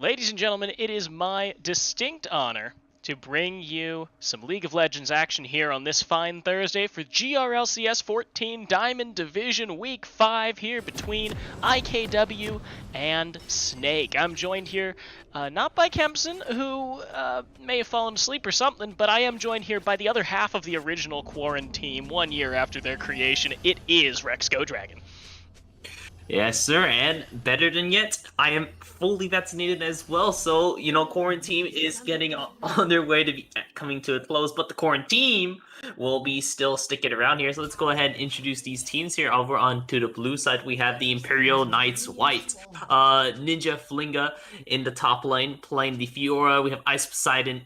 Ladies and gentlemen, it is my distinct honor to bring you some League of Legends action here on this fine Thursday for GRLCS 14 Diamond Division Week 5 here between IKW and Snake. I'm joined here not by Kempson, who may have fallen asleep or something, but I am joined here by the other half of the original Quarantine 1 year after their creation. It is Rex GoDragon. Yes, sir, and better than yet, I am fully vaccinated as well, so, quarantine is getting on their way to be coming to a close, but the quarantine will be still sticking around here, so let's go ahead and introduce these teams here. Over onto the blue side, we have the Imperial Knights White, Ninja Flinga in the top lane, playing the Fiora. We have Ice Poseidon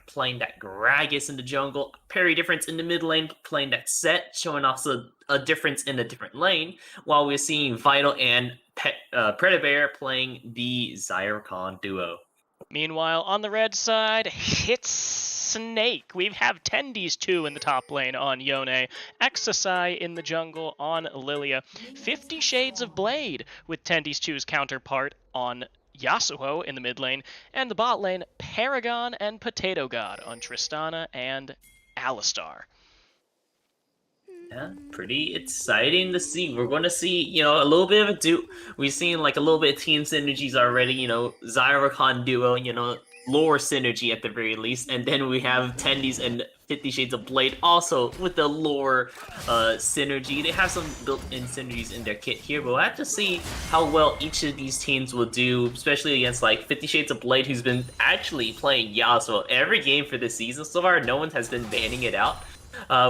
playing that Gragas in the jungle, Parry Difference in the mid lane, playing that Set, showing also a difference in a different lane, while we're seeing Vital and Predabear playing the Zyrcon duo. Meanwhile, on the red side, it's Snake. We have Tendies 2 in the top lane on Yone, XIV in the jungle on Lilia, 50 Shades of Blade with Tendies 2's counterpart on Yasuo in the mid lane, and the bot lane, Paragon and Potato God on Tristana and Alistar. Yeah, pretty exciting to see. We're going to see, a little bit of a we've seen like a little bit of team synergies already, Zyrcon duo, lore synergy at the very least. And then we have Tendies and 50 Shades of Blade also with the lore synergy. They have some built-in synergies in their kit here, but we'll have to see how well each of these teams will do, especially against like 50 Shades of Blade, who's been actually playing Yasuo every game for this season. So far, no one has been banning it out.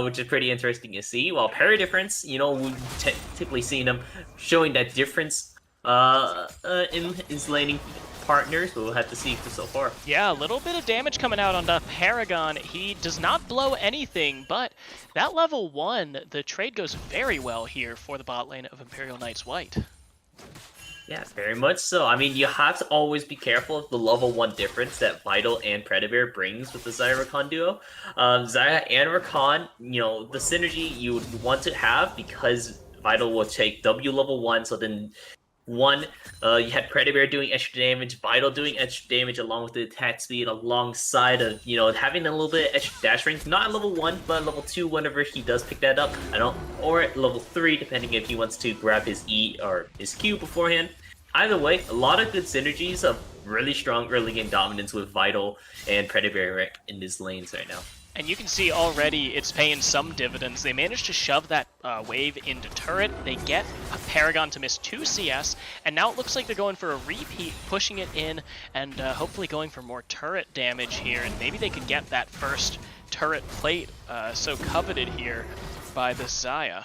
Which is pretty interesting to see. While Parry Difference, we've typically seen him showing that difference in his laning partners, but we'll have to see so far. Yeah, a little bit of damage coming out on the Paragon. He does not blow anything, but that level 1, the trade goes very well here for the bot lane of Imperial Knights White. Yeah, very much so. I mean, you have to always be careful of the level 1 difference that Vital and Predabear brings with the Zyrcon duo. Xayah and Rakan, the synergy you would want to have, because Vital will take W level 1, so then you had Predabear doing extra damage, Vital doing extra damage along with the attack speed, alongside of, having a little bit of extra dash range, not at level 1, but at level 2 whenever he does pick that up, or at level 3, depending if he wants to grab his E or his Q beforehand. Either way, a lot of good synergies of really strong early game dominance with Vital and Predabear in these lanes right now. And you can see already it's paying some dividends. They managed to shove that wave into turret. They get a Paragon to miss 2 CS, and now it looks like they're going for a repeat, pushing it in, and hopefully going for more turret damage here, and maybe they could get that first turret plate so coveted here by the Xayah.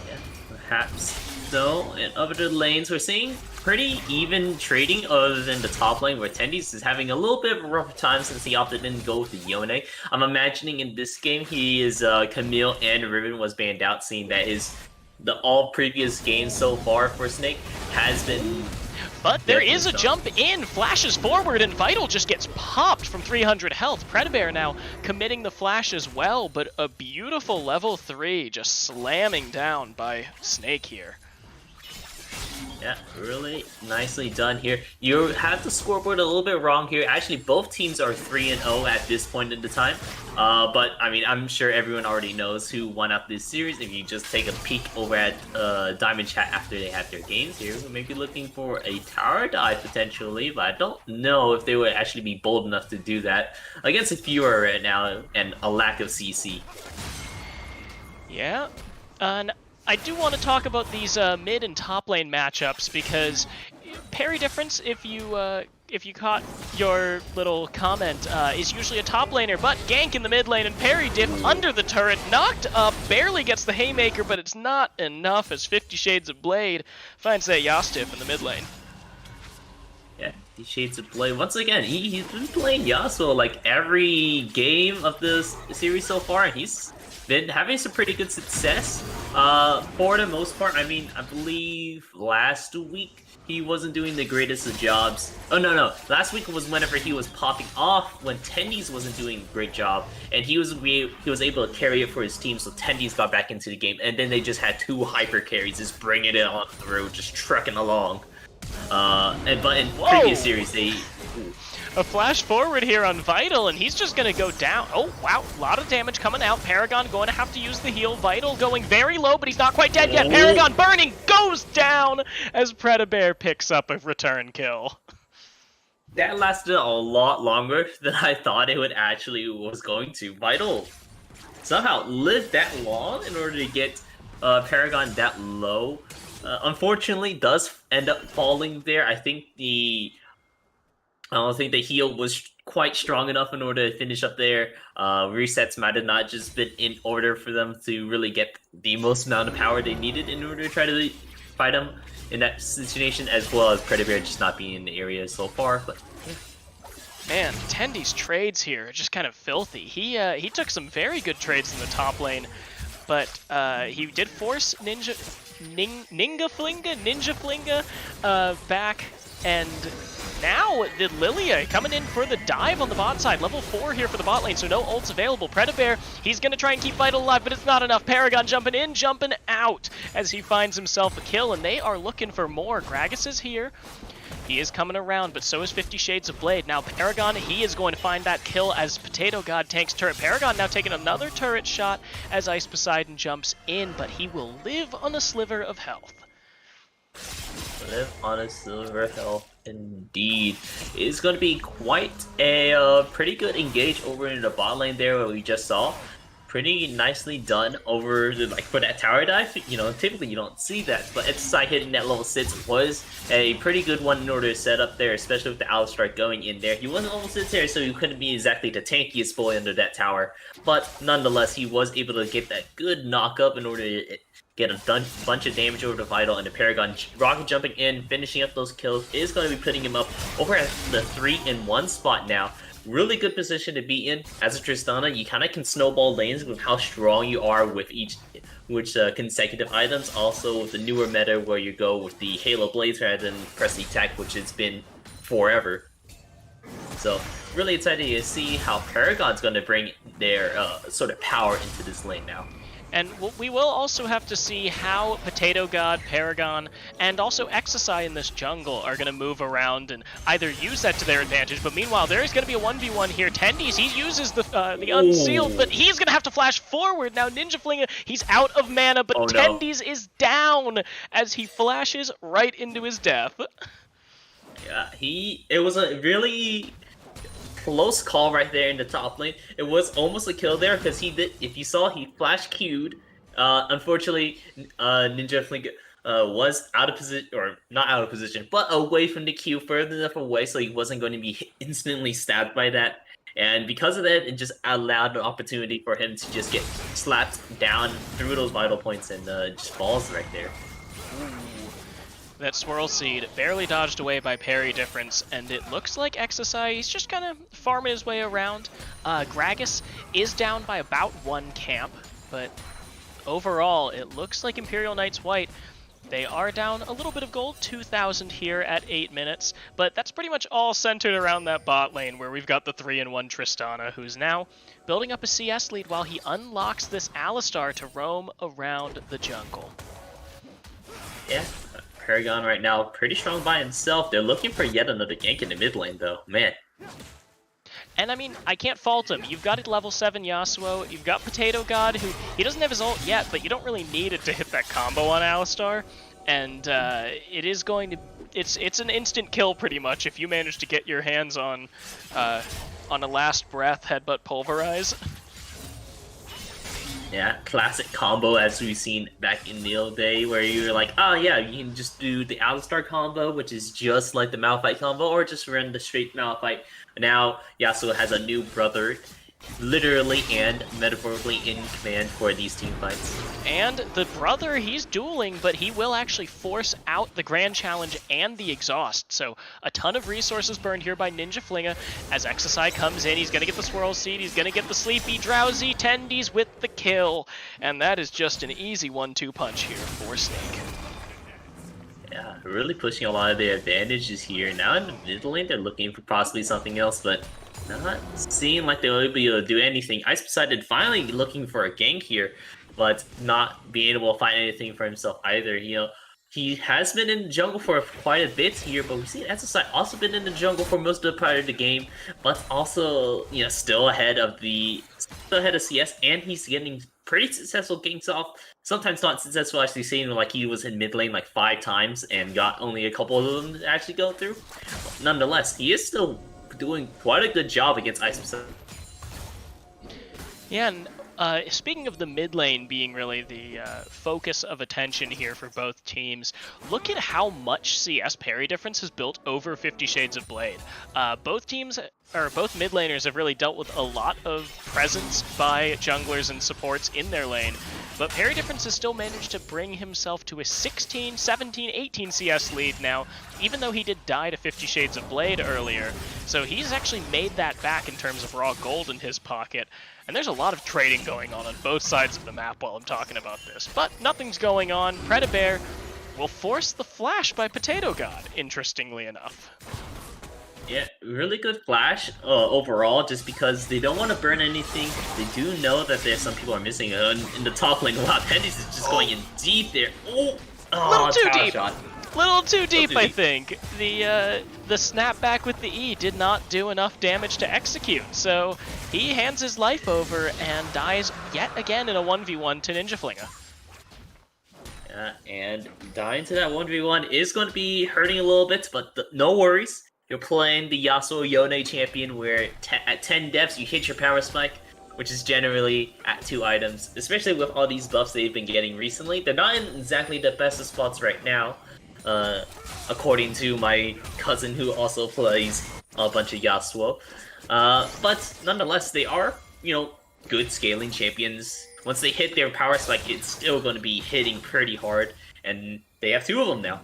Yeah, perhaps. So, in other lanes, we're seeing pretty even trading other than the top lane, where Tendies is having a little bit of a rougher time since he opted in to go with the Yone. I'm imagining in this game, Camille and Riven was banned out, seeing that all previous games so far for Snake has been... But there is a jump in, flashes forward, and Vital just gets popped from 300 health. Predabear now committing the flash as well, but a beautiful level 3 just slamming down by Snake here. Yeah, really nicely done here. You have the scoreboard a little bit wrong here. Actually, both teams are 3-0 at this point in the time. But, I mean, I'm sure everyone already knows who won out this series. If you just take a peek over at Diamond Chat after they have their games here, we may be looking for a tower dive potentially, but I don't know if they would actually be bold enough to do that against a Fiora right now and a lack of CC. Yeah, and I do want to talk about these mid and top lane matchups, because Parry Difference, if you caught your little comment, is usually a top laner, but gank in the mid lane, and Parry Diff under the turret, knocked up, barely gets the haymaker, but it's not enough as 50 Shades of Blade finds that Yastiff in the mid lane. Yeah, 50 Shades of Blade. Once again, he's been playing Yasuo like every game of this series so far, and he's been having some pretty good success. For the most part, I mean, I believe last week he wasn't doing the greatest of jobs. Oh, no. Last week was whenever he was popping off when Tendies wasn't doing a great job, and he was able to carry it for his team, so Tendies got back into the game, and then they just had 2 hyper carries just bringing it on through, just trucking along. But in Whoa! previous series, they... A flash forward here on Vital, and he's just going to go down. Oh, wow. A lot of damage coming out. Paragon going to have to use the heal. Vital going very low, but he's not quite dead yet. Paragon burning goes down as Predabear picks up a return kill. That lasted a lot longer than I thought it would actually was going to. Vital somehow lived that long in order to get Paragon that low. Unfortunately, does end up falling there. I don't think the heal was quite strong enough in order to finish up there. Resets might have not just been in order for them to really get the most amount of power they needed in order to try to fight him in that situation, as well as Predabear just not being in the area so far. But man, Tendy's trades here are just kind of filthy. He took some very good trades in the top lane, but he did force Ninja Flinga back, and now the Lilia coming in for the dive on the bot side. Level 4 here for the bot lane, so no ults available. Predabear, he's going to try and keep Vital alive, but it's not enough. Paragon jumping in, jumping out as he finds himself a kill, and they are looking for more. Gragas is here. He is coming around, but so is 50 Shades of Blade. Now Paragon, he is going to find that kill as Potato God tanks turret. Paragon now taking another turret shot as Ice Poseidon jumps in, but he will live on a sliver of health. Live on a silver health, indeed. It's going to be quite a pretty good engage over in the bot lane there, where we just saw. Pretty nicely done over the, for that tower dive. You know, typically you don't see that, but XIV hitting that level 6 was a pretty good one in order to set up there, especially with the Alistar going in there. He wasn't level 6 there, so he couldn't be exactly the tankiest boy under that tower, but nonetheless, he was able to get that good knock up in order to get a bunch of damage over to Vital, and the Paragon rocket jumping in, finishing up those kills, is going to be putting him up over at the 3-in-1 spot now. Really good position to be in. As a Tristana, you kind of can snowball lanes with how strong you are with which consecutive items. Also with the newer meta where you go with the Halo Blades rather than press attack, which has been forever. So really excited to see how Paragon's going to bring their sort of power into this lane now. And we will also have to see how Potato God, Paragon, and also XIV in this jungle are going to move around and either use that to their advantage, but meanwhile, there is going to be a 1v1 here. Tendy's, he uses the Unsealed, but he's going to have to flash forward. Now, Ninja Flinga, he's out of mana, but Tendy's is down as he flashes right into his death. Yeah, it was a really close call right there in the top lane. It was almost a kill there because he did. If you saw, he flash Q'd. Unfortunately, Ninja Flinga was out of position, or not out of position, but away from the Q, further enough away, so he wasn't going to be instantly stabbed by that. And because of that, it just allowed an opportunity for him to just get slapped down through those vital points and just falls right there. That Swirl Seed barely dodged away by parry difference, and it looks like XSI, he's just kind of farming his way around. Gragas is down by about 1 camp, but overall, it looks like Imperial Knights White, they are down a little bit of gold, 2,000 here at 8 minutes, but that's pretty much all centered around that bot lane where we've got the 3-in-1 Tristana, who's now building up a CS lead while he unlocks this Alistar to roam around the jungle. Yeah. Paragon right now pretty strong by himself. They're looking for yet another gank in the mid lane though, man. And I mean, I can't fault him. You've got a level 7 Yasuo, you've got Potato God, who, he doesn't have his ult yet, but you don't really need it to hit that combo on Alistar. And it is going to, it's an instant kill pretty much if you manage to get your hands on a last breath headbutt pulverize. Yeah, classic combo as we've seen back in the old day, where you're like, oh yeah, you can just do the Alistar combo, which is just like the Malphite combo, or just run the straight Malphite. Now, Yasuo has a new brother, literally and metaphorically in command for these team fights. And the brother, he's dueling, but he will actually force out the Grand Challenge and the Exhaust. So a ton of resources burned here by Ninja Flinga. As XSI comes in, he's going to get the Swirl Seed, he's going to get the Sleepy Drowsy, Tendy's with the kill. And that is just an easy 1-2 punch here for Snake. Yeah, really pushing a lot of their advantages here. Now in the mid lane, they're looking for possibly something else, but not seeming like they'll be able to do anything. Ice Poseidon finally looking for a gank here, but not being able to find anything for himself either. You know, He has been in the jungle for quite a bit here, but we see XSI also been in the jungle for most of the part of the game, but also, still ahead of CS, and he's getting pretty successful ganks off. Sometimes not successful, actually seeing like he was in mid lane like 5 times and got only a couple of them to actually go through. Nonetheless, he is still doing quite a good job against Ice. Yeah, and speaking of the mid lane being really the focus of attention here for both teams, look at how much CS parry difference has built over 50 Shades of Blade. Both teams, or both mid laners, have really dealt with a lot of presence by junglers and supports in their lane, but parry difference has still managed to bring himself to a 16, 17, 18 CS lead now, even though he did die to 50 Shades of Blade earlier. So he's actually made that back in terms of raw gold in his pocket. And there's a lot of trading going on both sides of the map while I'm talking about this. But nothing's going on. Predabear will force the flash by Potato God, interestingly enough. Yeah, really good flash overall, just because they don't want to burn anything. They do know that there's some people are missing in the top lane. Wow, Pendis is just going in deep there. Oh, little too deep. Shot. Little too deep, I think. The snapback with the E did not do enough damage to execute, so he hands his life over and dies yet again in a 1v1 to Ninja Flinga. Yeah, and dying to that 1v1 is going to be hurting a little bit, but no worries. You're playing the Yasuo Yone champion where at 10 deaths you hit your power spike, which is generally at 2 items, especially with all these buffs they've been getting recently. They're not in exactly the best of spots right now, according to my cousin who also plays a bunch of Yasuo. But nonetheless, they are, good scaling champions. Once they hit their power spike, it's still going to be hitting pretty hard, and they have 2 of them now.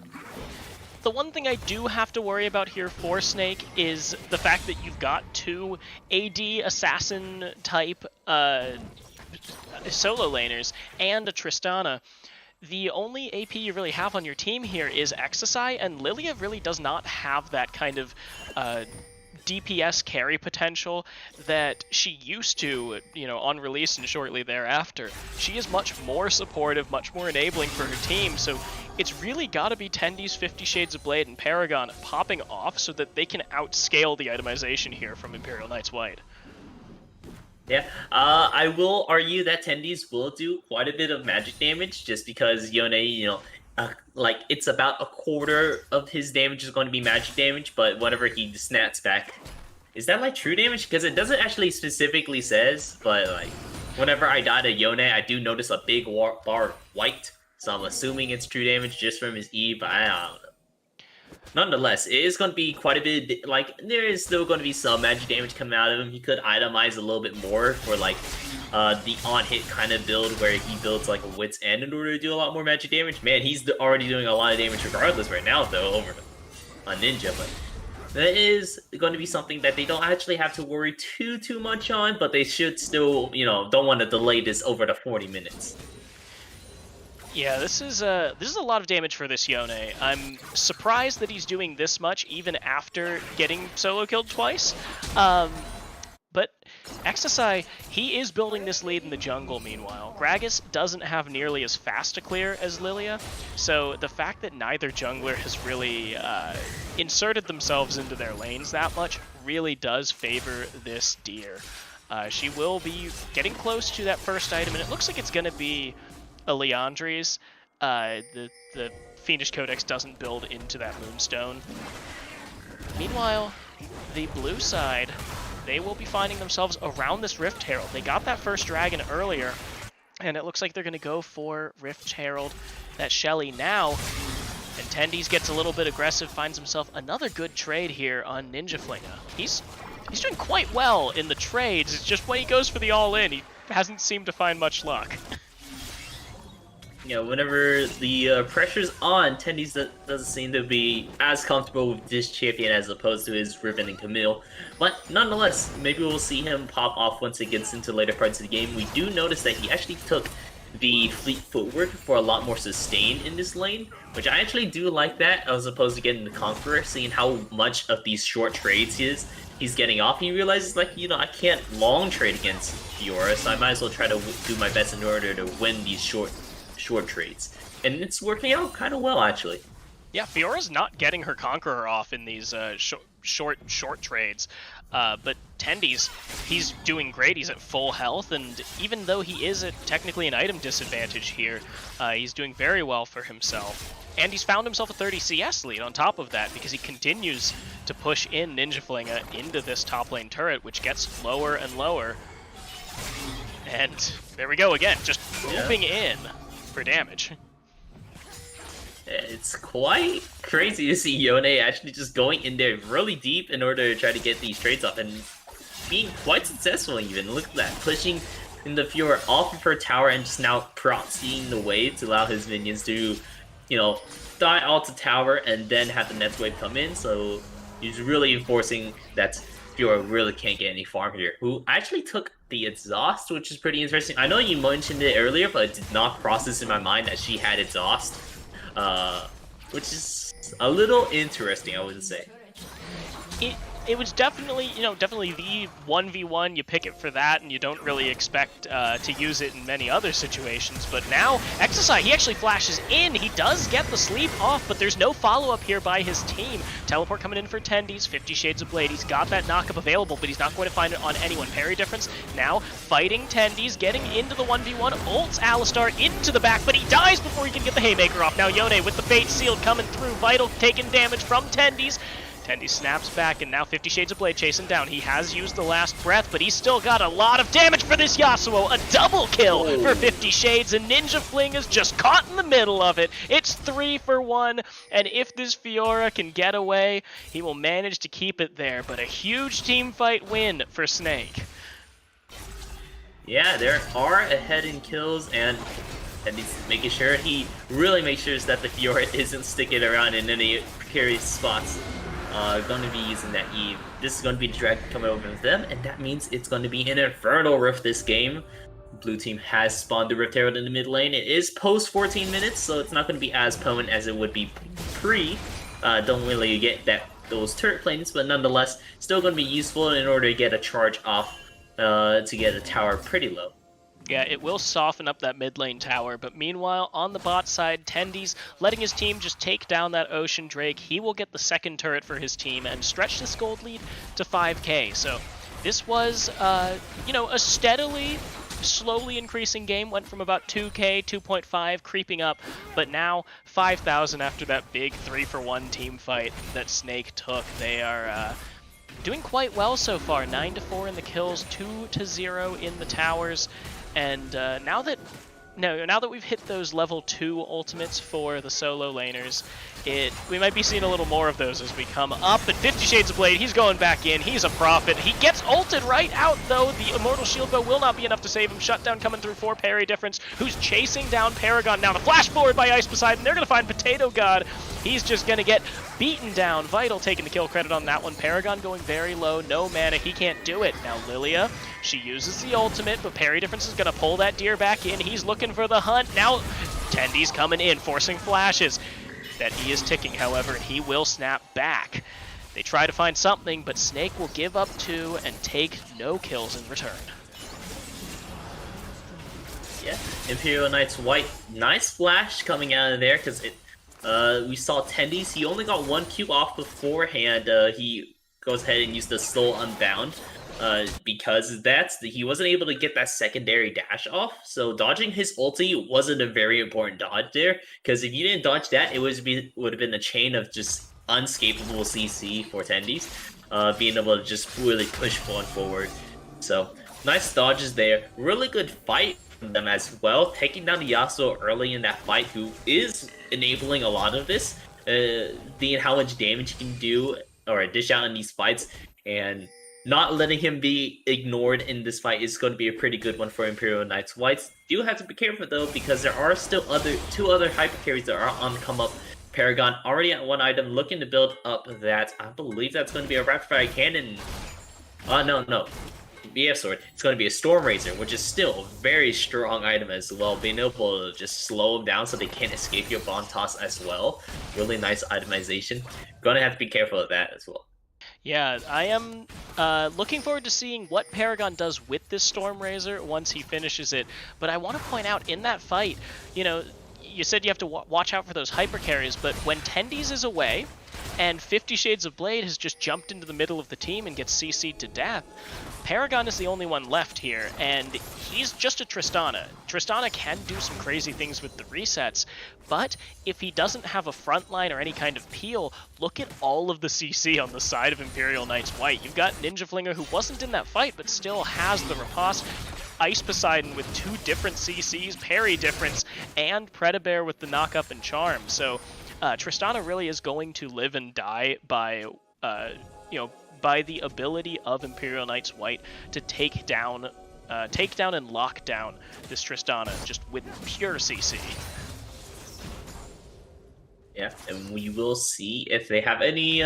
The one thing I do have to worry about here for Snake is the fact that you've got 2 AD assassin type solo laners and a Tristana. The only AP you really have on your team here is XSI, and Lilia really does not have that kind of DPS carry potential that she used to, on release and shortly thereafter. She is much more supportive, much more enabling for her team, so it's really got to be Tendi's 50 Shades of Blade and Paragon popping off so that they can outscale the itemization here from Imperial Knights White. Yeah, I will argue that Tendi's will do quite a bit of magic damage just because Yone, it's about a quarter of his damage is going to be magic damage, but whenever he snaps back, is that like true damage? Because it doesn't actually specifically says, but like whenever I die to Yone, I do notice a big bar of white, so I'm assuming it's true damage just from his E, but I don't know. Nonetheless, it is going to be quite a bit, there is still going to be some magic damage coming out of him. He could itemize a little bit more for, the on-hit kind of build where he builds, a Wit's End in order to do a lot more magic damage. Man, he's already doing a lot of damage regardless right now, though, over a Ninja, but that is going to be something that they don't actually have to worry too much on, but they should still, don't want to delay this over the 40 minutes. Yeah, this is a lot of damage for this Yone. I'm surprised that he's doing this much even after getting solo killed twice. But XSI, he is building this lead in the jungle meanwhile. Gragas doesn't have nearly as fast a clear as Lilia, so the fact that neither jungler has really inserted themselves into their lanes that much really does favor this deer. She will be getting close to that first item, and it looks like it's going to be a Liandry's. The Fiendish Codex doesn't build into that Moonstone. Meanwhile, the blue side, they will be finding themselves around this Rift Herald. They got that first dragon earlier, and it looks like they're going to go for Rift Herald, that Shelly now. And Tendi's gets a little bit aggressive, finds himself another good trade here on Ninja Flinga. He's doing quite well in the trades. It's just when he goes for the all-in, he hasn't seemed to find much luck. Whenever the pressure's on, Tendi's doesn't seem to be as comfortable with this champion as opposed to his Riven and Camille. But nonetheless, maybe we'll see him pop off once it gets into later parts of the game. We do notice that he actually took the fleet footwork for a lot more sustain in this lane, which I actually do like that as opposed to getting the Conqueror, seeing how much of these short trades he's getting off. He realizes, I can't long trade against Fiora, so I might as well try to do my best in order to win these short short trades. And it's working out kind of well, actually. Yeah, Fiora's not getting her Conqueror off in these short trades, but Tendy's, he's doing great. He's at full health, and even though he is at technically an item disadvantage here, he's doing very well for himself. And he's found himself a 30 CS lead on top of that because he continues to push in Ninja Flinga into this top lane turret, which gets lower and lower. And there we go again, just moving in for damage. It's quite crazy to see Yone actually just going in there really deep in order to try to get these trades off and being quite successful even. Look at that, pushing in the Fiora off of her tower and just now proxying the wave to allow his minions to, you know, die out the tower and then have the next wave come in. So he's really enforcing that Fiora really can't get any farm here. Who actually took the exhaust, which is pretty interesting. I know you mentioned it earlier, but it did not process in my mind that she had exhaust. Which is a little interesting, I would say. It was definitely, definitely the 1v1, you pick it for that, and you don't really expect to use it in many other situations. But now, XIV, he actually flashes in. He does get the sleep off, but there's no follow-up here by his team. Teleport coming in for Tendy's, 50 Shades of Blade. He's got that knockup available, but he's not going to find it on anyone. Parry difference now fighting Tendy's, getting into the 1v1, ults Alistar into the back, but he dies before he can get the Haymaker off. Now Yone with the Fate Sealed coming through. Vital taking damage from Tendy's. Tendy snaps back, and now 50 Shades of Blade chasing down. He has used the last breath, but he's still got a lot of damage for this Yasuo. A double kill for 50 Shades, and Ninja Fling is just caught in the middle of it. It's 3 for 1, and if this Fiora can get away, he will manage to keep it there. But a huge team fight win for Snake. Yeah, there are ahead in kills, and he's making sure he really makes sure that the Fiora isn't sticking around in any precarious spots. Going to be using that Eve. This is going to be the dragon coming over with them, and that means it's going to be an Infernal Rift this game. Blue team has spawned the Rift Herald in the mid lane. It is post 14 minutes, so it's not going to be as potent as it would be pre. Don't really get those turret planes, but nonetheless, still going to be useful in order to get a charge off to get a tower pretty low. Yeah, it will soften up that mid lane tower, but meanwhile, on the bot side, Tendy's letting his team just take down that Ocean Drake. He will get the second turret for his team and stretch this gold lead to 5k. So this was, a steadily, slowly increasing game. Went from about 2k, 2.5, creeping up, but now 5,000 after that big 3-for-1 team fight that Snake took. They are doing quite well so far. 9-4 in the kills, 2-0 in the towers. And now that we've hit those level 2 ultimates for the solo laners, we might be seeing a little more of those as we come up. But 50 Shades of Blade, he's going back in. He's a prophet. He gets ulted right out, though. The Immortal Shield Bow will not be enough to save him. Shutdown coming through for parry difference, who's chasing down Paragon. Now the flash forward by Ice Poseidon. They're going to find Potato God. He's just going to get beaten down. Vital taking the kill credit on that one. Paragon going very low. No mana. He can't do it. Now Lilia, she uses the ultimate, but parry difference is going to pull that deer back in. He's looking for the hunt. Now Tendy's coming in, forcing flashes. That E is ticking, however, and he will snap back. They try to find something, but Snake will give up 2 and take no kills in return. Yeah, Imperial Knight's White, nice flash coming out of there, because we saw Tendy's, he only got 1 Q off beforehand. He goes ahead and used the Soul Unbound. Because he wasn't able to get that secondary dash off, so dodging his ulti wasn't a very important dodge there, because if you didn't dodge that, it would have been a chain of just unscapable CC for Tendy's, being able to just really push one forward. So, nice dodges there. Really good fight from them as well, taking down the Yasuo early in that fight, who is enabling a lot of this, being how much damage he can do, or dish out in these fights, and not letting him be ignored in this fight is going to be a pretty good one for Imperial Knights. Whites do have to be careful though, because there are still two other hyper carries that are on the come up. Paragon already at 1 item, looking to build up that. I believe that's going to be a rapid fire cannon. No. BF sword. It's going to be a Storm Razor, which is still a very strong item as well. Being able to just slow them down so they can't escape your bomb toss as well. Really nice itemization. Going to have to be careful of that as well. Yeah, I am looking forward to seeing what Paragon does with this Storm Razor once he finishes it. But I want to point out in that fight, you know, you said you have to watch out for those hyper carries, but when Tendies is away and 50 Shades of Blade has just jumped into the middle of the team and gets CC'd to death, Paragon is the only one left here, and he's just a Tristana. Tristana can do some crazy things with the resets, but if he doesn't have a front line or any kind of peel, look at all of the CC on the side of Imperial Knights White. You've got Ninja Flinger, who wasn't in that fight, but still has the riposte, Ice Poseidon with 2 different CCs, parry difference, and Predabear with the knock-up and charm. So Tristana really is going to live and die by, by the ability of Imperial Knights White to take down and lock down this Tristana just with pure CC. Yeah, and we will see if they have any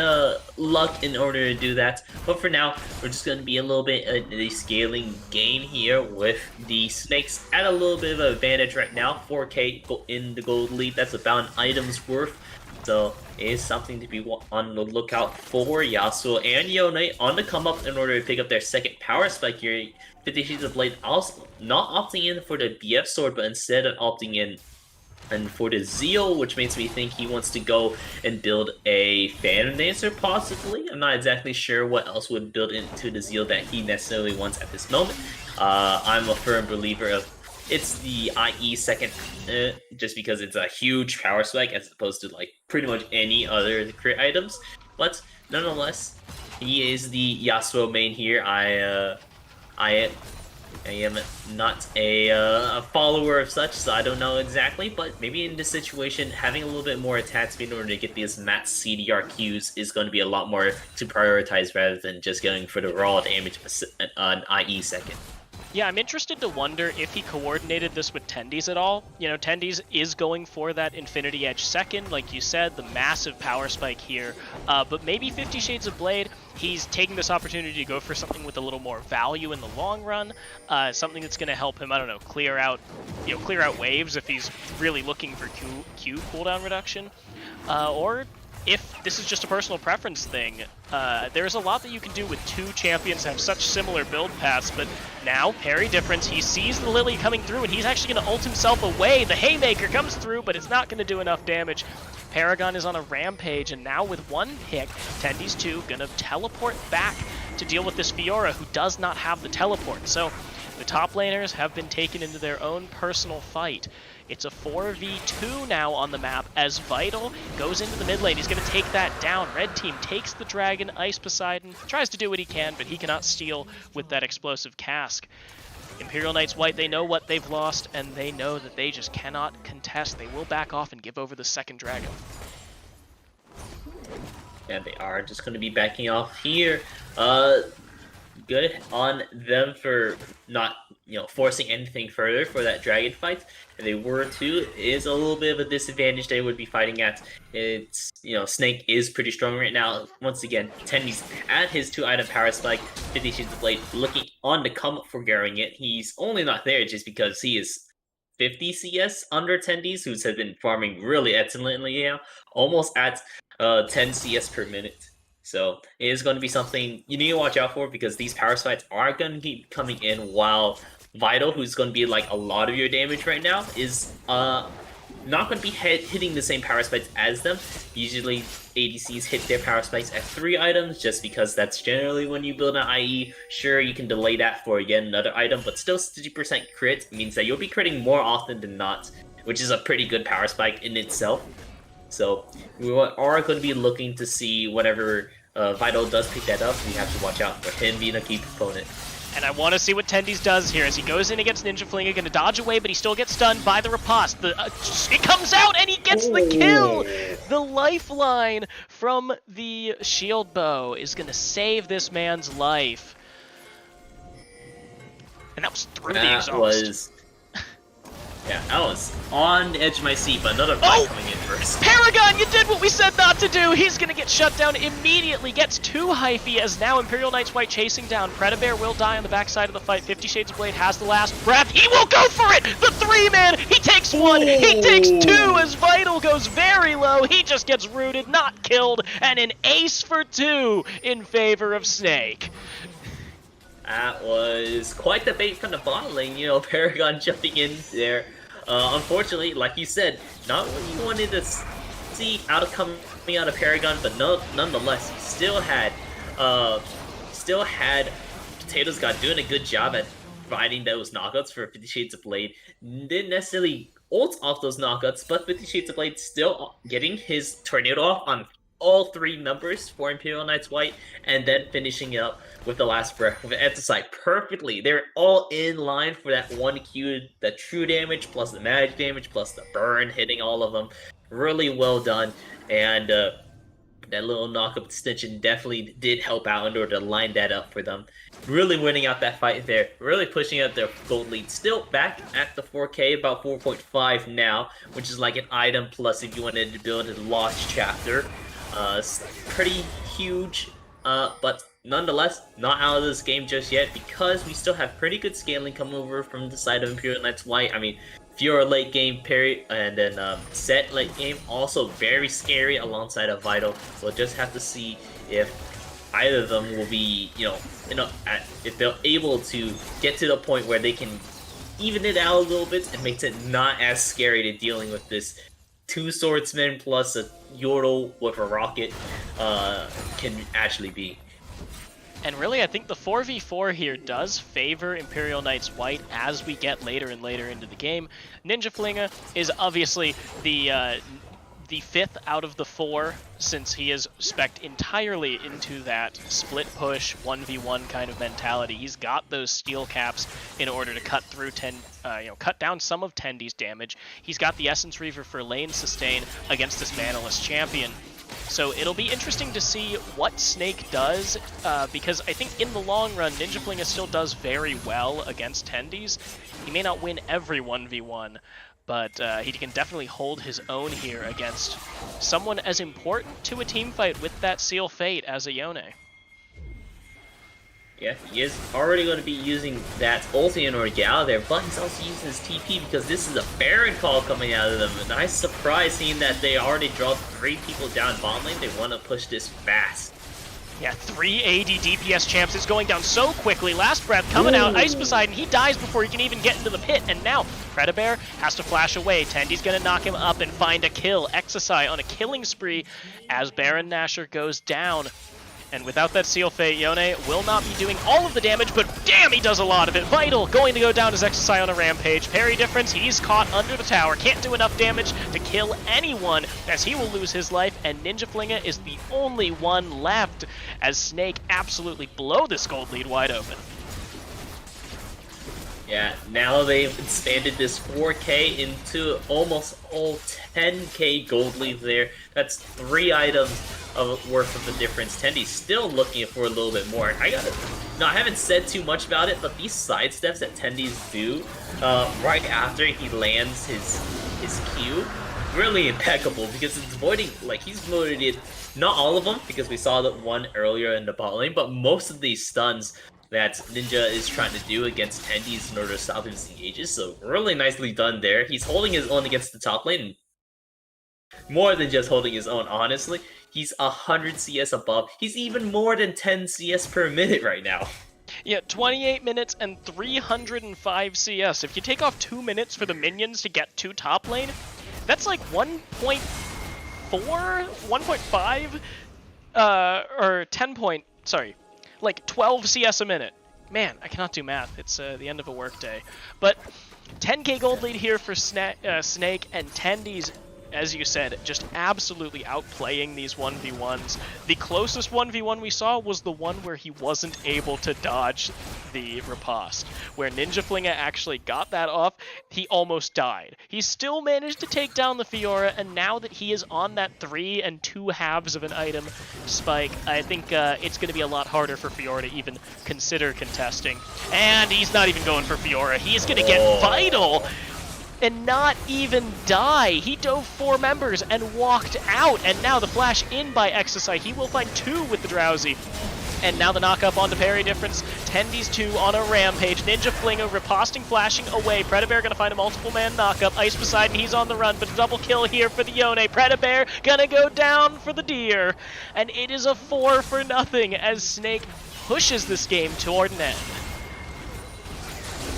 luck in order to do that. But for now, we're just going to be a little bit of a scaling game here with the Snakes at a little bit of an advantage right now. 4k in the gold lead, that's about an item's worth. So it is something to be on the lookout for. Yasuo and Yone on the come up in order to pick up their second power spike here. 50 Shades of Blade also not opting in for the BF sword, but instead of opting in and for the Zeal, which makes me think he wants to go and build a Phantom Dancer, possibly. I'm not exactly sure what else would build into the Zeal that he necessarily wants at this moment. I'm a firm believer of it's the IE second, just because it's a huge power spike as opposed to like pretty much any other crit items. But nonetheless, he is the Yasuo main here. I am not a follower of such, so I don't know exactly, but maybe in this situation, having a little bit more attack speed in order to get these max CDR Qs is going to be a lot more to prioritize rather than just going for the raw damage of an IE second. Yeah, I'm interested to wonder if he coordinated this with Tendies at all. You know, Tendies is going for that Infinity Edge second, like you said, the massive power spike here. But maybe 50 Shades of Blade, he's taking this opportunity to go for something with a little more value in the long run, something that's going to help him, I don't know, clear out waves if he's really looking for Q cooldown reduction, or if this is just a personal preference thing. There's a lot that you can do with 2 champions that have such similar build paths, but now, parry difference, he sees the Lily coming through, and he's actually going to ult himself away. The Haymaker comes through, but it's not going to do enough damage. Paragon is on a rampage, and now with 1 pick, Tendies 2 going to teleport back to deal with this Fiora, who does not have the teleport. So the top laners have been taken into their own personal fight. It's a 4v2 now on the map as Vital goes into the mid lane. He's going to take that down. Red team takes the dragon. Ice Poseidon tries to do what he can, but he cannot steal with that explosive cask. Imperial Knights White, they know what they've lost, and they know that they just cannot contest. They will back off and give over the second dragon. And they are just going to be backing off here. Good on them for not, forcing anything further for that dragon fight. If they were to, is a little bit of a disadvantage they would be fighting at. It's, Snake is pretty strong right now. Once again, Tendies at his 2-item power spike. 50 Shades of Blade looking on to come up for Garing it. He's only not there just because he is 50 CS under Tendies, who's has been farming really excellently now, almost at 10 CS per minute. So it is going to be something you need to watch out for, because these power spikes are going to keep coming in, while Vital, who's going to be like a lot of your damage right now, is not going to be hitting the same power spikes as them. Usually ADCs hit their power spikes at 3 items, just because that's generally when you build an IE. Sure, you can delay that for yet another item, but still 60% crit means that you'll be critting more often than not, which is a pretty good power spike in itself. So we are going to be looking to see whenever Vital does pick that up, we have to watch out for him being a key component. And I want to see what Tendies does here as he goes in against Ninja Flinger, going to dodge away, but he still gets stunned by the riposte. It comes out and he gets the kill! The lifeline from the shield bow is going to save this man's life. And that was through the exhaust. Yeah, I was on the edge of my seat, but another fight coming in first. Paragon, you did what we said not to do! He's gonna get shut down immediately, gets 2 hyphy as now Imperial Knights White chasing down. Predabear will die on the backside of the fight. 50 Shades of Blade has the last breath. He will go for it! The 3-man! He takes 1! He takes 2 as Vital goes very low. He just gets rooted, not killed, and an ace for 2 in favor of Snake. That was quite the bait from the bot lane, you know, Paragon jumping in there. Unfortunately, like you said, not what you wanted to see coming out of Paragon, but nonetheless, he still had Potatoes God doing a good job at providing those knockouts for 50 Shades of Blade. Didn't necessarily ult off those knockouts, but 50 Shades of Blade still getting his tornado off on all 3 numbers for Imperial Knights White, and then finishing it up with the last breath with Exorcise perfectly. They're all in line for that 1Q, the true damage, plus the magic damage, plus the burn, hitting all of them. Really well done, and that little knockup extension definitely did help out in order to line that up for them. Really winning out that fight there, really pushing out their gold lead. Still back at the 4K, about 4.5 now, which is like an item plus if you wanted to build a Lost Chapter. Pretty huge, but nonetheless, not out of this game just yet, because we still have pretty good scaling coming over from the side of Imperial Knights White. I mean, Fiora late game parry, and then Set late game, also very scary alongside of Vital. We'll just have to see if either of them will be, if they're able to get to the point where they can even it out a little bit and makes it not as scary to dealing with this 2 swordsmen plus a Yordle with a rocket can actually be. And really, I think the 4v4 here does favor Imperial Knights White as we get later and later into the game. Ninja Flinga is obviously the 5th out of the 4, since he is spec'd entirely into that split push 1v1 kind of mentality. He's got those steel caps in order to cut through cut down some of Tendi's damage. He's got the Essence Reaver for lane sustain against this manaless champion. So it'll be interesting to see what Snake does, because I think in the long run, Ninja Flinga still does very well against Tendi's. He may not win every 1v1, but he can definitely hold his own here against someone as important to a teamfight with that Seal Fate as a Yone. Yeah, he is already going to be using that ulti in Orgal there, but he's also using his TP because this is a Baron call coming out of them. A nice surprise seeing that they already dropped 3 people down bot lane. They want to push this fast. Yeah, 3 AD DPS champs is going down so quickly. Last breath coming out. Ice Poseidon, he dies before he can even get into the pit. And now Predabear has to flash away. Tendi's going to knock him up and find a kill. Exercise on a killing spree as Baron Nashor goes down. And without that Seal Fate, Yone will not be doing all of the damage, but damn, he does a lot of it. Vital going to go down as Exercise on a rampage. Parry difference, he's caught under the tower. Can't do enough damage to kill anyone as he will lose his life, and Ninja Flinga is the only one left as Snake absolutely blow this gold lead wide open. Yeah, now they've expanded this 4K into almost all 10K gold lead there. That's 3 items worth of the difference. Tendi's still looking for a little bit more. I haven't said too much about it, but these side steps that Tendi's do right after he lands his Q, really impeccable, because it's avoiding, like, he's avoided not all of them, because we saw that one earlier in the bot lane, but most of these stuns that Ninja is trying to do against Tendi's in order to stop his engages. So really nicely done there. He's holding his own against the top lane. More than just holding his own, honestly. He's 100 CS above. He's even more than 10 CS per minute right now. Yeah, 28 minutes and 305 CS. If you take off 2 minutes for the minions to get to top lane, that's like 1.4, 1.5, or 10 point, sorry, like 12 CS a minute. Man, I cannot do math. It's the end of a workday. But 10k gold lead here for Snake, and Tendi's, as you said, just absolutely outplaying these 1v1s. The closest 1v1 we saw was the one where he wasn't able to dodge the riposte, where Ninja Flinga actually got that off. He almost died. He still managed to take down the Fiora, and now that he is on that 3 2/2 of an item spike, I think it's going to be a lot harder for Fiora to even consider contesting. And he's not even going for Fiora. He is going to get Vital and not even die. He dove 4 members and walked out, and now the flash in by Exercise. He will find 2 with the Drowsy. and now the knock-up onto parry difference. Tendy's 2 on a rampage. Ninja Flinger riposting, flashing away. Predabear gonna find a multiple-man knock-up. Ice Poseidon, he's on the run, but a double kill here for the Yone. Predabear gonna go down for the deer, and it is a 4-0 as Snake pushes this game toward an end.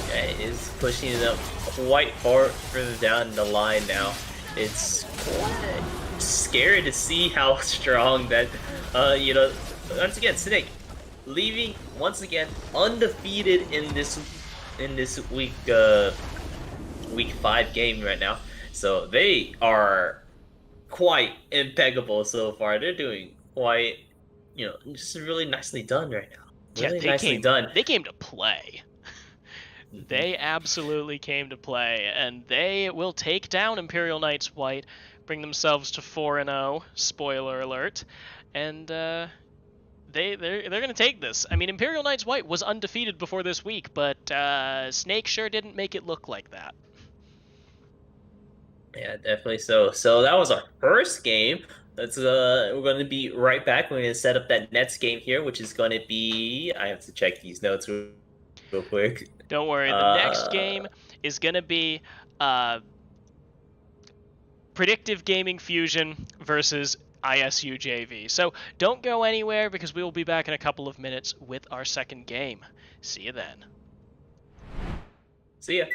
Yeah, it is pushing it up quite far further down the line now. It's quite scary to see how strong that, once again, Snake leaving once again undefeated in this week 5 game right now. So they are quite impeccable so far. They're doing quite, just really nicely done right now. Really nicely done. They came to play. They absolutely came to play, and they will take down Imperial Knights White, bring themselves to 4-0. Spoiler alert, and they're gonna take this. I mean, Imperial Knights White was undefeated before this week, but Snake sure didn't make it look like that. Yeah, definitely so. So that was our first game. Let's we're going to be right back. We're going to set up that next game here, which is going to be. I have to check these notes real quick. Don't worry. The next game is going to be Predictive Gaming Fusion versus ISU JV. So don't go anywhere because we will be back in a couple of minutes with our second game. See you then. See ya.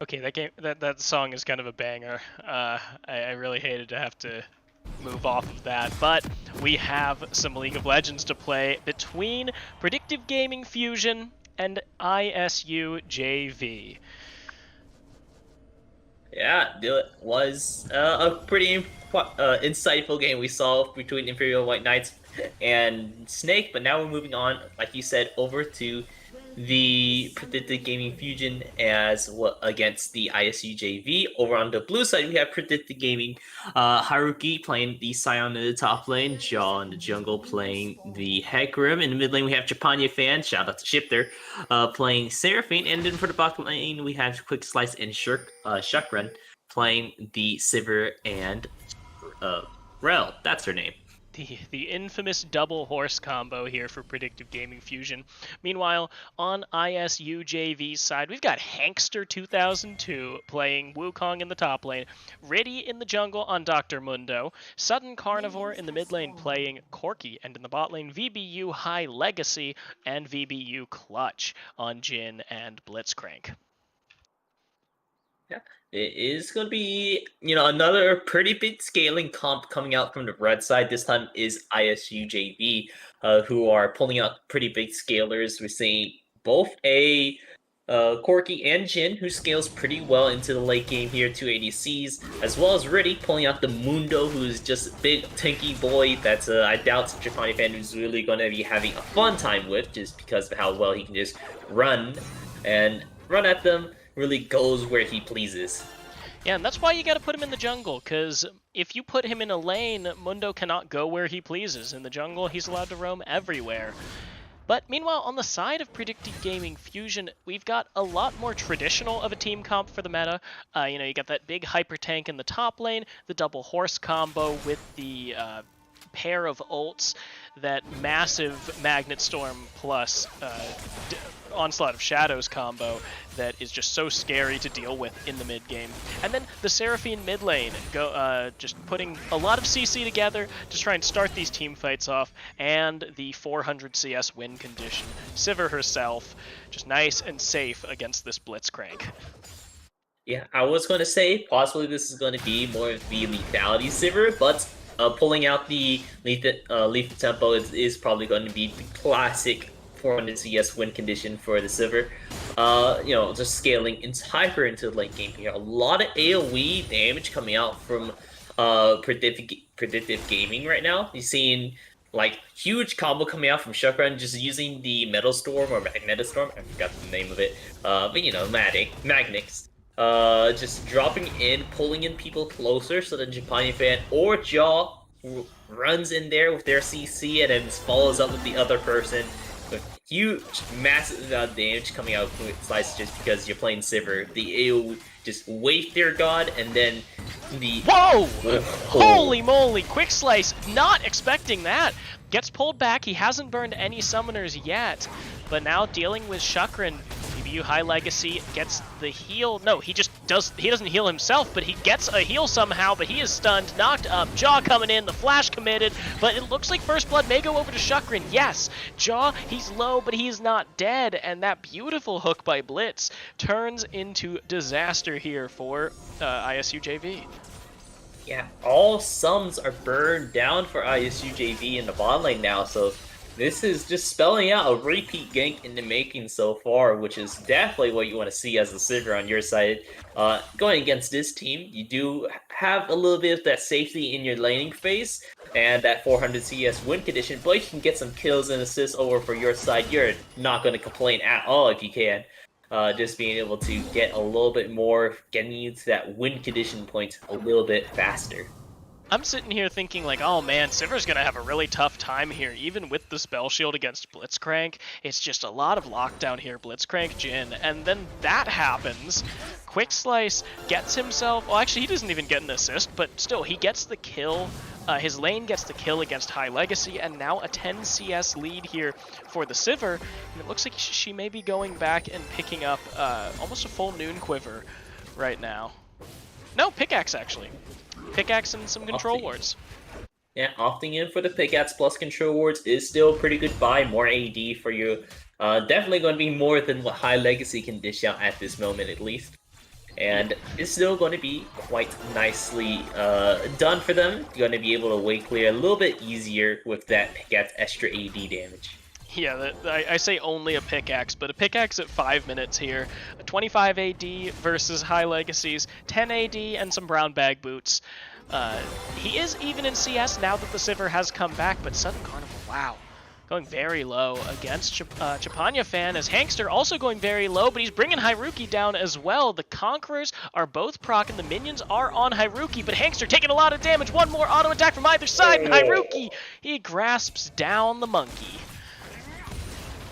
Okay, that song is kind of a banger. I really hated to have to move off of that, but we have some League of Legends to play between Predictive Gaming Fusion and ISU JV. Yeah, it was a pretty insightful game we saw between Imperial White Knights and Snake, but now we're moving on, like you said, over to the Predicted Gaming Fusion as well against the ISU JV. Over on the blue side, we have Predicted Gaming Haruki playing the Scion in the top lane, Jaw in the jungle playing the Hecarim. In the mid lane, we have Japania Fan, shout out to Shifter, playing Seraphine. And then for the bottom lane, we have Quick Slice and Shukran playing the Sivir and Rel. That's her name. The infamous double horse combo here for Predictive Gaming Fusion. Meanwhile, on ISU JV's side, we've got Hankster 2002 playing Wukong in the top lane, Riddy in the jungle on Dr. Mundo, Sudden Carnivore in the mid lane playing Corki, and in the bot lane, VBU High Legacy and VBU Clutch on Jin and Blitzcrank. Yeah, it is going to be, another pretty big scaling comp coming out from the red side. This time is ISU JV, who are pulling out pretty big scalers. We're seeing both a Corki and Jin, who scales pretty well into the late game here, 2 ADCs, as well as Riddy pulling out the Mundo, who's just a big tanky boy that I doubt Japani fan is really going to be having a fun time with, just because of how well he can just run at them. Really goes where he pleases. Yeah, and that's why you gotta put him in the jungle, because if you put him in a lane, Mundo cannot go where he pleases. In the jungle, he's allowed to roam everywhere. But meanwhile, on the side of Predictive Gaming Fusion, we've got a lot more traditional of a team comp for the meta. You got that big hyper tank in the top lane, the double horse combo with the pair of ults, that massive Magnet Storm plus Onslaught of Shadows combo that is just so scary to deal with in the mid game. And then the Seraphine mid lane, just putting a lot of CC together to try and start these team fights off, and the 400 CS win condition. Sivir herself, just nice and safe against this Blitzcrank. Yeah, I was going to say possibly this is going to be more of the lethality Sivir, but pulling out the lethal tempo is probably going to be the classic 400 CS win condition for the Sivir. Just scaling hyper into the late game here. A lot of AoE damage coming out from predictive gaming right now. You're seeing like huge combo coming out from Shukran just using the Metal Storm or Magnetic Storm. I forgot the name of it. But Magnix. Just dropping in, pulling in people closer so that Japani Fan or Jaw runs in there with their CC and then follows up with the other person with huge, massive damage coming out of Quick Slice just because you're playing Sivir. The AoE just wait their god and then the... Whoa! Holy moly! Quick Slice, not expecting that! Gets pulled back, he hasn't burned any summoners yet, but now dealing with Shukran, VBU High Legacy gets the heal. No, he doesn't heal himself, but he gets a heal somehow, but he is stunned, knocked up, Jaw coming in, the flash committed, but it looks like First Blood may go over to Shukran. Yes, Jaw, he's low, but he's not dead, and that beautiful hook by Blitz turns into disaster here for ISU JV. Yeah, all sums are burned down for ISU JV in the bot lane now, so this is just spelling out a repeat gank in the making so far, which is definitely what you want to see as a Sivir on your side. Going against this team, you do have a little bit of that safety in your laning phase and that 400 CS win condition, but you can get some kills and assists over for your side. You're not going to complain at all if you can. Just being able to get a little bit more, getting you to that win condition point a little bit faster. I'm sitting here thinking like, oh man, Sivir's gonna have a really tough time here, even with the spell shield against Blitzcrank. It's just a lot of lockdown here, Blitzcrank, Jin, and then that happens. Quick Slice gets himself, well actually he doesn't even get an assist, but still, he gets the kill. His lane gets the kill against High Legacy, and now a 10 CS lead here for the Sivir. And it looks like she may be going back and picking up almost a full Noon Quiver right now. No, Pickaxe actually. Pickaxe and some control wards. Yeah, opting in for the Pickaxe plus control wards is still a pretty good buy. More AD for you. Definitely going to be more than what High Legacy can dish out at this moment, at least. And it's still going to be quite nicely done for them. You're going to be able to way clear a little bit easier with that pickaxe extra AD damage. Yeah, I say only a pickaxe, but a pickaxe at 5 minutes here. A 25 AD versus High Legacy's 10 AD and some brown bag boots. He is even in CS now that the Sivir has come back, but Sudden Carnival, wow. Going very low against Chapanya fan as Hankster also going very low, but he's bringing Hyruki down as well. The Conquerors are both proc and the minions are on Hyruki, but Hankster taking a lot of damage. One more auto attack from either side, and Hyruki, he grasps down the monkey.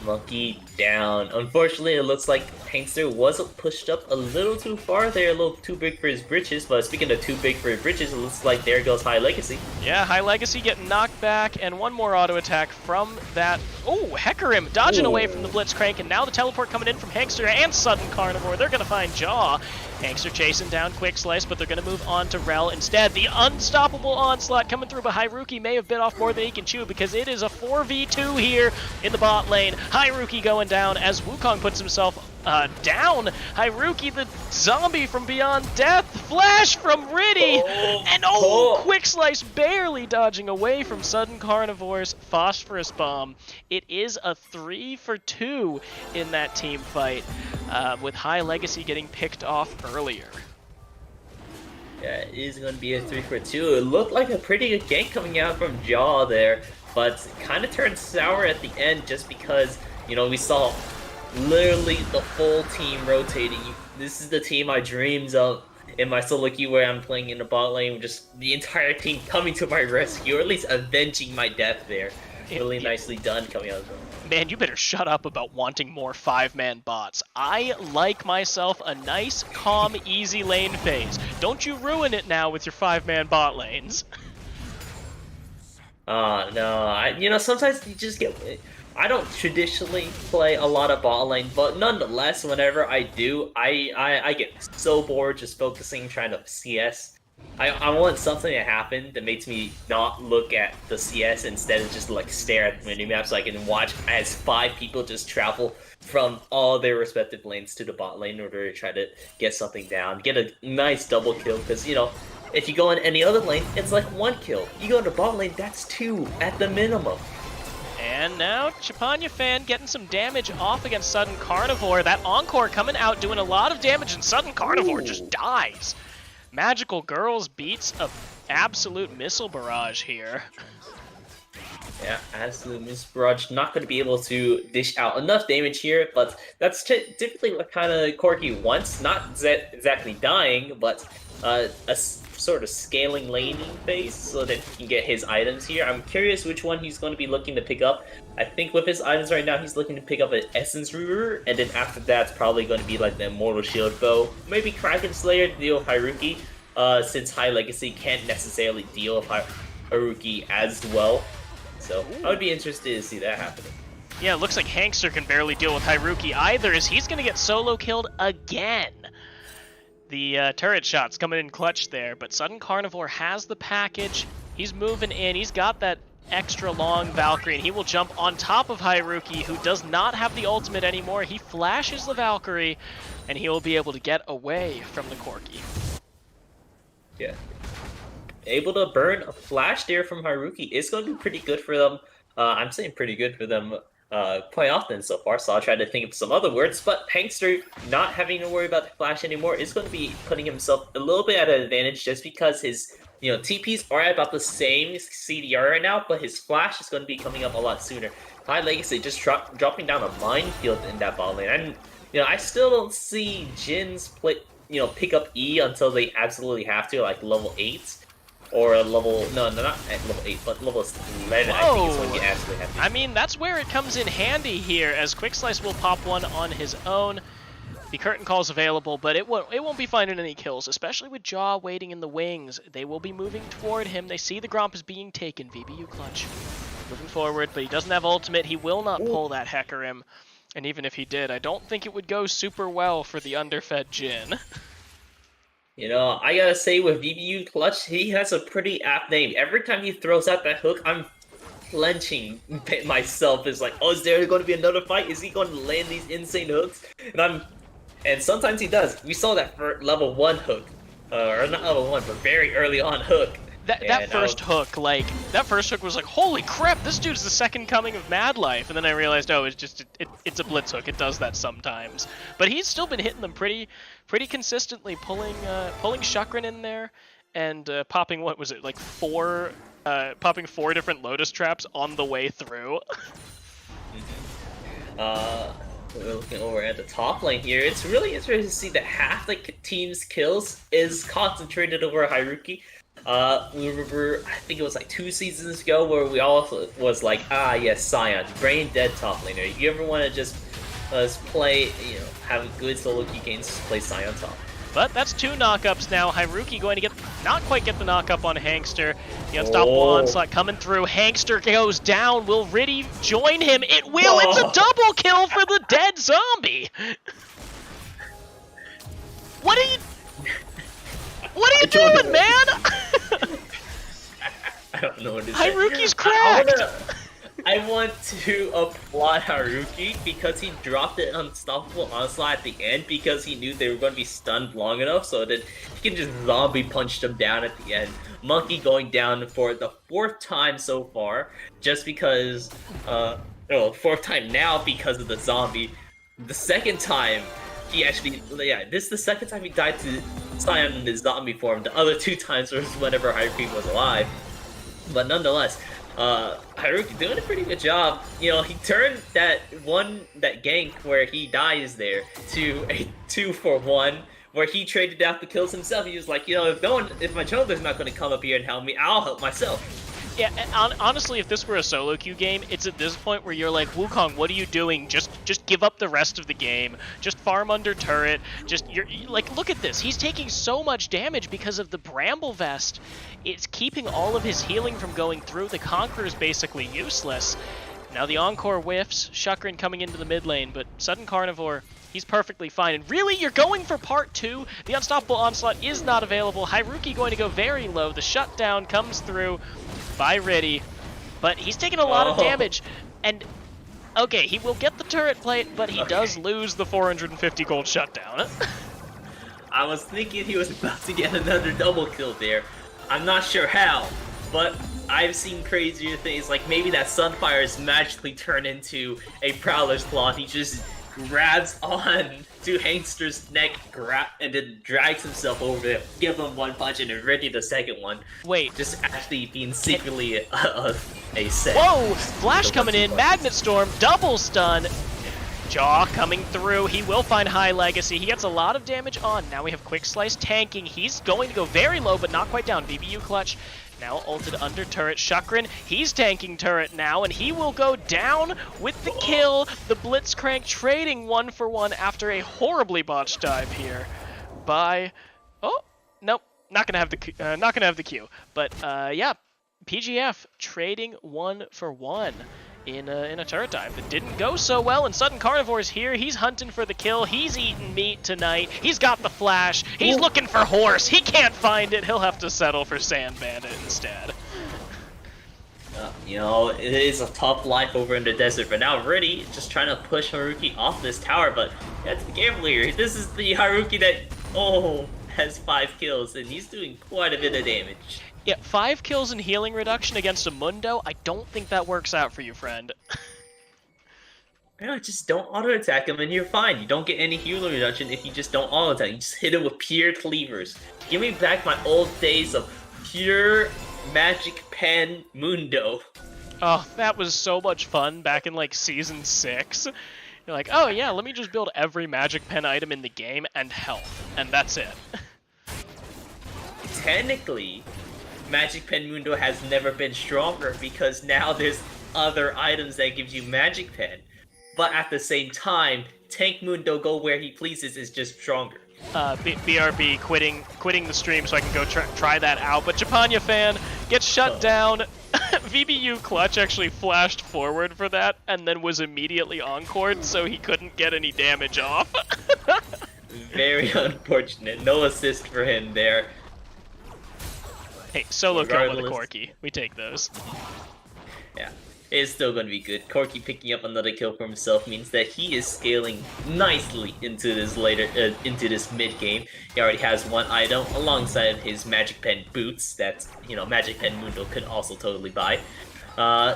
Monkey down. Unfortunately, it looks like Hankster was pushed up a little too far there, a little too big for his britches. But speaking of too big for his britches, it looks like there goes High Legacy. Yeah, High Legacy getting knocked back, and one more auto attack from that. Oh, Hecarim dodging away from the Blitzcrank, and now the teleport coming in from Hankster and Sudden Carnivore. They're going to find Jaw. Hankster chasing down Quick Slice, but they're going to move on to Rel instead. The unstoppable onslaught coming through, but Hyruki may have bit off more than he can chew because it is a 4v2 here in the bot lane. Hyruki going down as Wukong puts himself down. Hyruki, the zombie from Beyond Death. Flash from Riddy. And Quick Slice barely dodging away from Sudden Carnivore's Phosphorus Bomb. It is a 3 for 2 in that team fight, with High Legacy getting picked off earlier. Yeah, it is going to be a 3 for 2. It looked like a pretty good gank coming out from Jaw there, but kind of turned sour at the end just because, you know, we saw literally the full team rotating. This is the team I dreams of in my solo queue where I'm playing in the bot lane, just the entire team coming to my rescue, or at least avenging my death there. Really nicely done coming out of them. Man, you better shut up about wanting more 5-man bots. I like myself a nice, calm, easy lane phase. Don't you ruin it now with your 5-man bot lanes. No, you know, sometimes you just get... I don't traditionally play a lot of bot lane, but nonetheless, whenever I do, I get so bored just focusing, trying to CS. I want something to happen that makes me not look at the CS instead of just like stare at the minimap so I can watch as 5 people just travel from all their respective lanes to the bot lane in order to try to get something down, get a nice double kill, because, you know, if you go in any other lane, it's like 1 kill. You go into bot lane, that's 2 at the minimum. And now Chapanya fan getting some damage off against Sudden Carnivore. That Encore coming out doing a lot of damage, and Sudden Carnivore just dies. Magical Girls beats a absolute missile barrage here. Yeah, absolute missile barrage. Not going to be able to dish out enough damage here, but that's typically what kind of Corky wants. Not exactly dying, but a sort of scaling laning phase so that he can get his items here. I'm curious which one he's going to be looking to pick up. I think with his items right now, he's looking to pick up an Essence Reaver, and then after that, it's probably going to be like the Immortal Shield Bow. Maybe Kraken Slayer to deal with Hyruki, since High Legacy can't necessarily deal with Hyruki as well. So I would be interested to see that happening. Yeah, it looks like Hankster can barely deal with Hyruki either, as he's going to get solo killed again. The turret shots coming in clutch there, but Sudden Carnivore has the package. He's moving in. He's got that extra long Valkyrie, and he will jump on top of Hyruki, who does not have the ultimate anymore. He flashes the Valkyrie, and he will be able to get away from the Corki. Yeah. Able to burn a flash there from Hyruki is going to be pretty good for them. I'm saying pretty good for them quite often so far, so I'll try to think of some other words, but Hankster not having to worry about the flash anymore is going to be putting himself a little bit at an advantage just because his, you know, TPs are at about the same CDR right now, but his flash is going to be coming up a lot sooner. High Legacy just dropping down a minefield in that bot lane, and, you know, I still don't see Jin's pick up E until they absolutely have to, like level 8. Or a level, no, not at level 8, but level 11, I think is when you absolutely have to. I mean, that's where it comes in handy here, as Quick Slice will pop one on his own. The curtain call's available, but it won't be finding any kills, especially with Jaw waiting in the wings. They will be moving toward him. They see the Gromp is being taken. VBU clutch. Moving forward, but he doesn't have ultimate. He will not pull that Hecarim. And even if he did, I don't think it would go super well for the underfed Jin. You know, I gotta say with VBU Clutch, he has a pretty apt name. Every time he throws out that hook, I'm flinching myself. It's like, oh, is there going to be another fight? Is he going to land these insane hooks? And And sometimes he does. We saw that for level 1 hook. Or not level 1, but very early on hook. That first hook, like, was like, holy crap, this dude's the second coming of Mad Life. And then I realized, oh, it's just, it's a blitz hook. It does that sometimes. But he's still been hitting them pretty consistently, pulling Shukrin in there and popping, what was it, like popping 4 different Lotus traps on the way through. We're looking over at the top lane here. It's really interesting to see that half the team's kills is concentrated over Haruki. We remember, I think it was like 2 seasons ago, where we all was like, ah, yes, Scion, brain dead top laner. If you ever want to just play, have a good solo queue games, just play Scion top. But that's 2 knockups now. Haruki going to not quite get the knockup on Hankster. The unstoppable onslaught coming through. Hankster goes down. Will Riddy join him? It will! It's a double kill for the dead zombie! What are you doing, man? I don't know what to say. Haruki's cracked! I want to applaud Haruki because he dropped the unstoppable onslaught at the end because he knew they were going to be stunned long enough so that he can just zombie punch them down at the end. Monkey going down for the 4th time so far, just because, 4th time now because of the zombie. The 2nd time, he actually, this is the 2nd time he died to Scion in his zombie form. The other 2 times was whenever Haruki was alive. But nonetheless, Haruki doing a pretty good job. He turned that gank where he dies there to a 2-for-1, where he traded out the kills himself. He was like, if my jungler's not going to come up here and help me, I'll help myself. Yeah, honestly, if this were a solo queue game, it's at this point where you're like, Wukong, what are you doing? Just give up the rest of the game. Just farm under turret. You're like, look at this. He's taking so much damage because of the Bramble Vest. It's keeping all of his healing from going through. The Conqueror's basically useless. Now the Encore whiffs. Shukrin coming into the mid lane, but Sudden Carnivore, he's perfectly fine. And really, you're going for part 2. The Unstoppable Onslaught is not available. Haruki going to go very low. The shutdown comes through by Riddy, but he's taking a lot of damage, and okay, he will get the turret plate, but he does lose the 450 gold shutdown. I was thinking he was about to get another double kill there. I'm not sure how, but I've seen crazier things, like maybe that Sunfire is magically turned into a Prowler's Claw, and he just grabs on to Hankster's neck, and then drags himself over there, give him 1 punch, and then ready the 2nd one. Wait. Just actually being secretly a set. Whoa! Flash coming in, Magnet Storm, double stun. Jaw coming through. He will find High Legacy. He gets a lot of damage on. Now we have Quick Slice tanking. He's going to go very low, but not quite down. VBU clutch. Now ulted under turret. Shukrin, he's tanking turret now, and he will go down with the kill. The Blitzcrank trading 1-for-1 after a horribly botched dive here by... Oh, nope. Not gonna have the Q. But yeah, PGF trading 1-for-1 in a turret dive that didn't go so well, and Sudden Carnivore's here. He's hunting for the kill. He's eating meat tonight. He's got the flash. He's looking for horse. He can't find it. He'll have to settle for Sand Bandit instead. It is a tough life over in the desert, but now Riddy just trying to push Haruki off this tower, but that's the careful here. This is the Haruki that, has 5 kills, and he's doing quite a bit of damage. Yeah, 5 kills and healing reduction against a Mundo, I don't think that works out for you, friend. Just don't auto-attack him and you're fine. You don't get any healing reduction if you just don't auto-attack. You just hit him with pure cleavers. Give me back my old days of pure Magic Pen Mundo. Oh, that was so much fun back in, like, Season 6. You're like, oh yeah, let me just build every Magic Pen item in the game and health, and that's it. Technically, Magic Pen Mundo has never been stronger because now there's other items that gives you Magic Pen. But at the same time, Tank Mundo go where he pleases is just stronger. BRB quitting the stream so I can go try that out. But Japanya fan gets shut down. VBU clutch actually flashed forward for that and then was immediately encored, so he couldn't get any damage off. Very unfortunate. No assist for him there. Hey, solo kill with a Corki. We take those. Yeah. it's still going to be good. Corki picking up another kill for himself means that he is scaling nicely into this into this mid game. He already has one item alongside his Magic Pen boots that Magic Pen Mundo could also totally buy.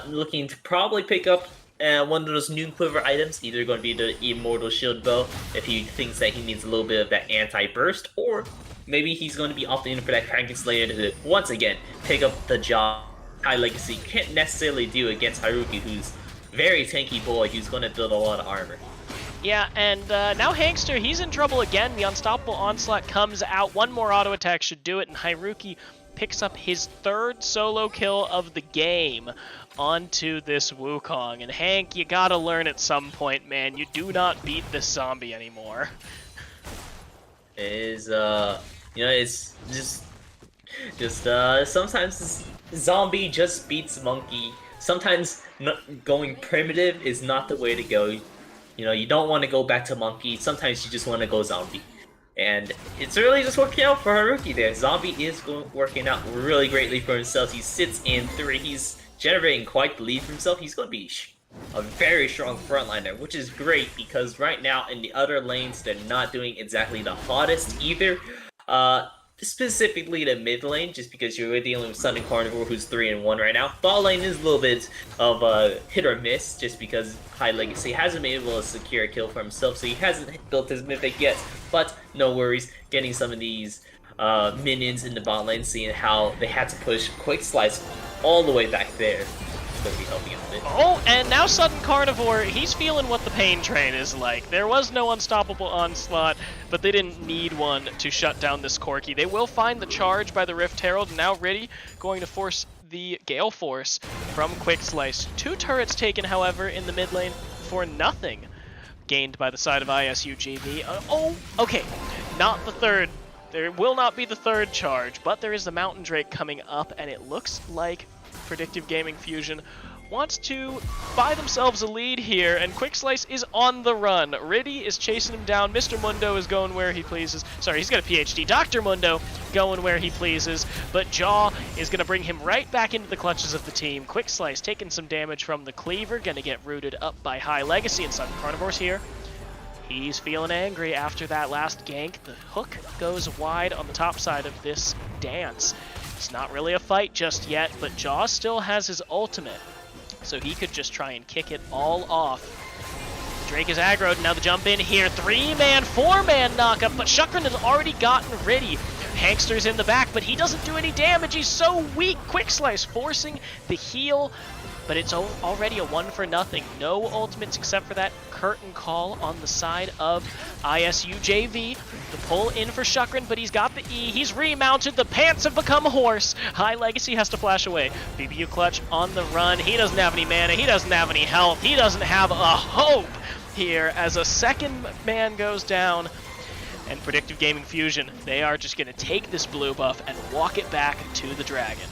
Looking to probably pick up one of those new quiver items, either going to be the Immortal Shield Bow if he thinks that he needs a little bit of that anti-burst, or maybe he's going to be opting in for that Kraken Slayer to once again pick up the job High Legacy can't necessarily do against Haruki, who's very tanky boy who's going to build a lot of armor. Yeah, and now Hankster, he's in trouble again. The Unstoppable Onslaught comes out. One more auto attack should do it, and Haruki picks up his 3rd solo kill of the game onto this Wukong. And Hank, you gotta learn at some point, man. You do not beat this zombie anymore. It is, it's just sometimes zombie just beats monkey. Sometimes going primitive is not the way to go. You don't want to go back to monkey. Sometimes you just want to go zombie. And it's really just working out for Haruki there. Zombie is working out really greatly for himself. He sits in 3. He's generating quite the lead for himself. He's going to be a very strong frontliner, which is great because right now in the other lanes, they're not doing exactly the hottest either. Specifically the mid lane, just because you're dealing with Sun and Carnivore, who's 3-1 right now. Bot lane is a little bit of a hit or miss, just because High Legacy hasn't been able to secure a kill for himself, so he hasn't built his mythic yet. But no worries, getting some of these minions in the bot lane, seeing how they had to push Quick Slice all the way back there. Going to be helping him a bit. Oh, and now Sudden Carnivore, he's feeling what the pain train is like. There was no Unstoppable Onslaught, but they didn't need one to shut down this Corki. They will find the charge by the Rift Herald, and now Riddy going to force the Gale Force from Quick Slice. 2 turrets taken, however, in the mid lane for nothing. Gained by the side of ISUGV. Oh, okay, not the 3rd. There will not be the 3rd charge, but there is the Mountain Drake coming up, and it looks like Predictive Gaming Fusion wants to buy themselves a lead here, and Quick Slice is on the run. Riddy is chasing him down. Mr. Mundo is going where he pleases. Sorry, he's got a PhD. Dr. Mundo going where he pleases, but Jaw is going to bring him right back into the clutches of the team. Quick Slice taking some damage from the Cleaver, going to get rooted up by High Legacy, and Sudden Carnivore's here. He's feeling angry after that last gank. The hook goes wide on the top side of this dance. It's not really a fight just yet, but Jaw still has his ultimate, so he could just try and kick it all off. Drake is aggroed, now the jump in here. 3-man, 4-man knockup, but Shukran has already gotten Riddy. Hankster's in the back, but he doesn't do any damage. He's so weak. Quick Slice forcing the heal, but it's already a 1-for-0. No ultimates except for that curtain call on the side of ISUJV. The pull in for Shukran, but he's got the E. He's remounted. The pants have become hoarse. High Legacy has to flash away. BBU Clutch on the run. He doesn't have any mana. He doesn't have any health. He doesn't have a hope here as a 2nd man goes down. And Predictive Gaming Fusion, they are just going to take this blue buff and walk it back to the Dragon.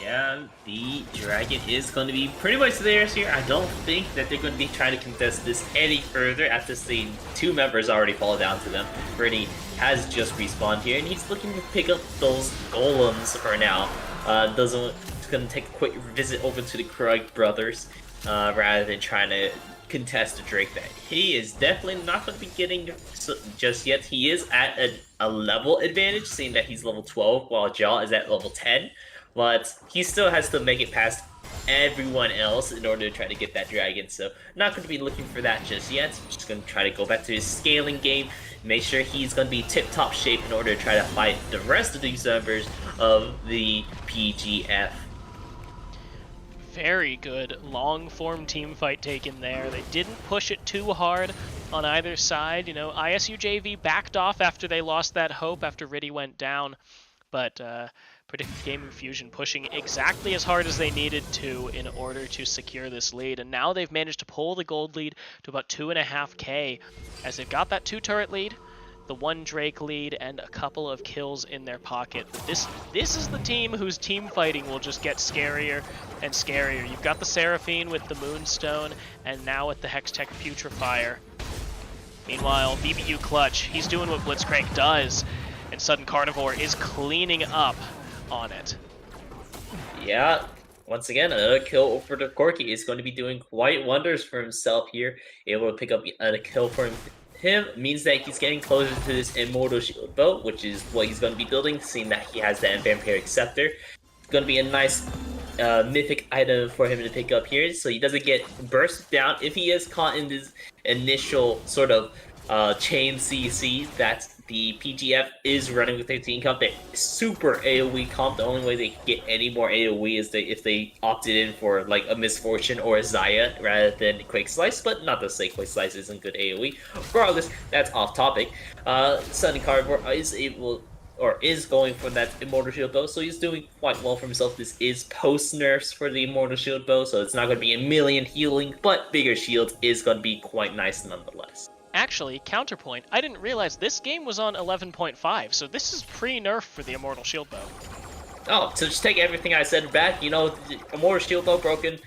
Yeah, the Dragon is going to be pretty much theirs here. I don't think that they're going to be trying to contest this any further after seeing 2 members already fall down to them. Riddy has just respawned here, and he's looking to pick up those golems for now. It's going to take a quick visit over to the Krug brothers rather than trying to contest the Drake that he is definitely not going to be getting just yet. He is at a level advantage, seeing that he's level 12 while Jaw is at level 10. But he still has to make it past everyone else in order to try to get that dragon. So not going to be looking for that just yet. Just going to try to go back to his scaling game. Make sure he's going to be tip-top shape in order to try to fight the rest of these members of the PGF. Very good long-form team fight taken there. They didn't push it too hard on either side. ISUJV backed off after they lost that hope after Riddy went down. But Predictive Gaming Fusion pushing exactly as hard as they needed to in order to secure this lead. And now they've managed to pull the gold lead to about 2.5k as they've got that 2-turret lead, the 1 Drake lead, and a couple of kills in their pocket. But this is the team whose team fighting will just get scarier and scarier. You've got the Seraphine with the Moonstone, and now with the Hextech Putrifier. Meanwhile, BBU Clutch, he's doing what Blitzcrank does, and Sudden Carnivore is cleaning up on it. Yeah, once again, another kill over to Corki is going to be doing quite wonders for himself here. Able to pick up a kill for him means that he's getting closer to this Immortal Shield bow, which is what he's going to be building, seeing that he has that Vampiric Scepter. It's going to be a nice mythic item for him to pick up here, so he doesn't get burst down if he is caught in this initial sort of chain CC that the PGF is running with their team comp. They're super AoE comp. The only way they can get any more AoE is if they opted in for like a Misfortune or a Xayah rather than Quick Slice, but not to say Quick Slice isn't good AoE. Regardless, that's off topic. Sunny Carnivore is going for that Immortal Shield bow, so he's doing quite well for himself. This is post-nerfs for the Immortal Shield bow, so it's not going to be a million healing, but bigger shield is going to be quite nice nonetheless. Actually, counterpoint, I didn't realize this game was on 11.5, so this is pre-nerf for the Immortal Shield bow. Oh, so just take everything I said back. You know, the Immortal Shield bow broken,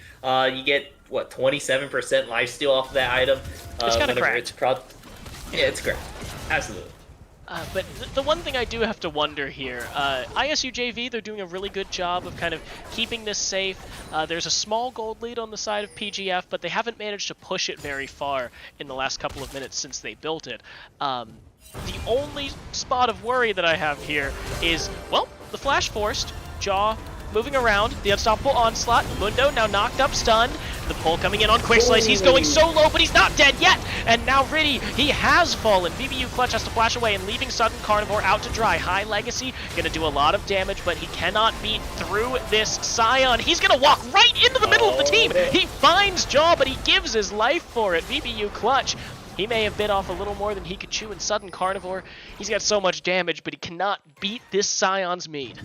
you get, what, 27% lifesteal off of that item? It's kind of cracked. Yeah, it's cracked. Absolutely. But the one thing I do have to wonder here, ISUJV, they're doing a really good job of kind of keeping this safe. There's a small gold lead on the side of PGF, but they haven't managed to push it very far in the last couple of minutes since they built it. The only spot of worry that I have here is, well, the Flash Forced, Jaw moving around, the Unstoppable Onslaught, Mundo now knocked up, stunned, the pull coming in on Quick Slice, he's going so low, but he's not dead yet, and now Riddy, he has fallen. VBU Clutch has to flash away and leaving Sudden Carnivore out to dry. High Legacy, gonna do a lot of damage, but he cannot beat through this Scion. He's gonna walk right into the middle of the team. He finds Jaw, but he gives his life for it. VBU Clutch, he may have bit off a little more than he could chew in Sudden Carnivore. He's got so much damage, but he cannot beat this Scion's meat.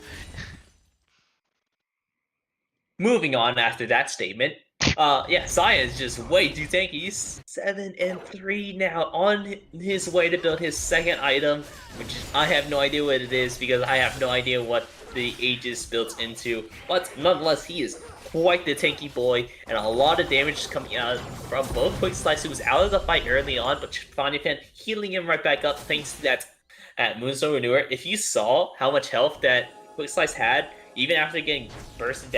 Moving on after that statement, yeah, Saya is just way too tanky. He's 7-3 now, on his way to build his second item, which I have no idea what it is because I have no idea what the Aegis built into. But nonetheless, he is quite the tanky boy, and a lot of damage is coming out from both Quick Slice, who was out of the fight early on, but Fan healing him right back up thanks to that Moonstone Renewer. If you saw how much health that Quick Slice had, even after getting bursted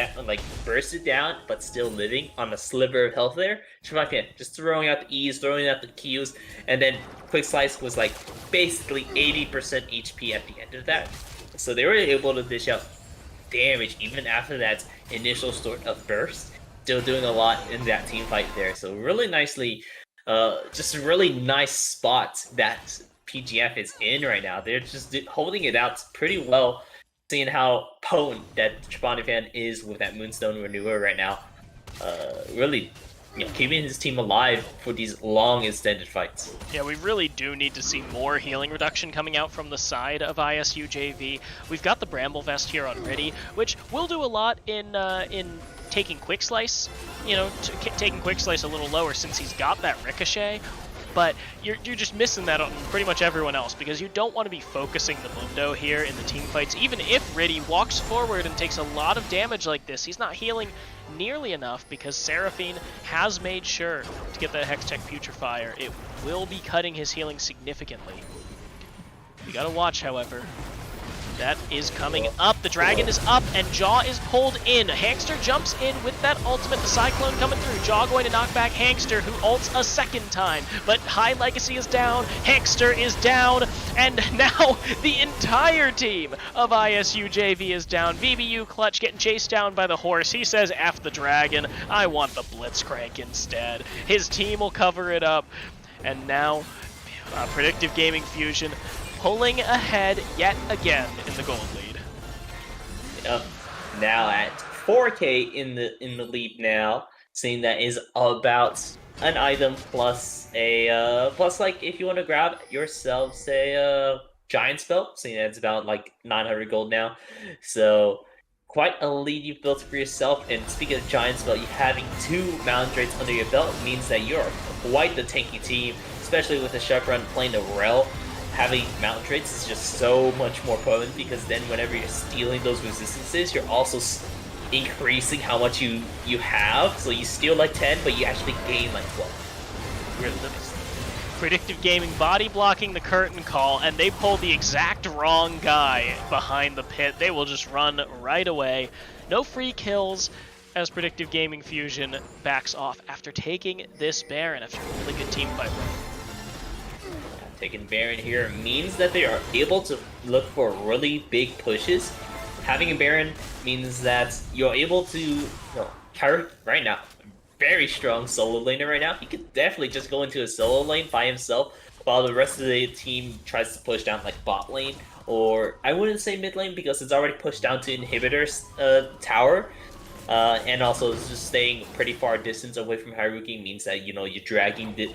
down, but still living on a sliver of health there, just throwing out the E's, throwing out the Q's, and then Quick Slice was like basically 80% HP at the end of that. So they were able to dish out damage even after that initial sort of burst, still doing a lot in that team fight there. So really nicely, just a really nice spot that PGF is in right now. They're just holding it out pretty well, seeing how potent that Fan is with that Moonstone Renewer right now. Really, keeping his team alive for these long extended fights. Yeah, we really do need to see more healing reduction coming out from the side of ISUJV. We've got the Bramble Vest here on Riddy, which will do a lot in taking Quick Slice, taking Quick Slice a little lower since he's got that Ricochet. But you're just missing that on pretty much everyone else because you don't want to be focusing the Mundo here in the team fights. Even if Riddy walks forward and takes a lot of damage like this, he's not healing nearly enough because Seraphine has made sure to get that Hextech Putrifier. It will be cutting his healing significantly. You gotta watch, however. That is coming up. The dragon is up, and Jaw is pulled in. Hankster jumps in with that ultimate. The Cyclone coming through. Jaw going to knock back Hankster, who ults a second time. But High Legacy is down. Hankster is down. And now the entire team of ISUJV is down. VBU Clutch getting chased down by the horse. He says, F the dragon. I want the Blitzcrank instead. His team will cover it up. And now, Predictive Gaming Fusion pulling ahead yet again in the gold lead. Yep. Now at 4K in the lead now, seeing that is about an item plus a like if you want to grab yourselves a giant spell, seeing that it's about like 900 gold now. So quite a lead you've built for yourself. And speaking of giant spell, you having 2 Mountain Drakes under your belt means that you're quite the tanky team, especially with the Sharp Run playing the Rel. Having Mountain Drakes is just so much more potent because then whenever you're stealing those resistances, you're also increasing how much you have. So you steal like 10, but you actually gain like 12. Really nice. Predictive Gaming body blocking the curtain call, and they pulled the exact wrong guy behind the pit. They will just run right away. No free kills. as Predictive Gaming Fusion backs off after taking this Baron after a really good team fight. Taking Baron here means that they are able to look for really big pushes. Having a Baron means that you're able to, Kyrie right now, very strong solo laner right now. He could definitely just go into a solo lane by himself while the rest of the team tries to push down like bot lane, or I wouldn't say mid lane because it's already pushed down to Inhibitor's tower. And also just staying pretty far distance away from Haruki means that, you're dragging the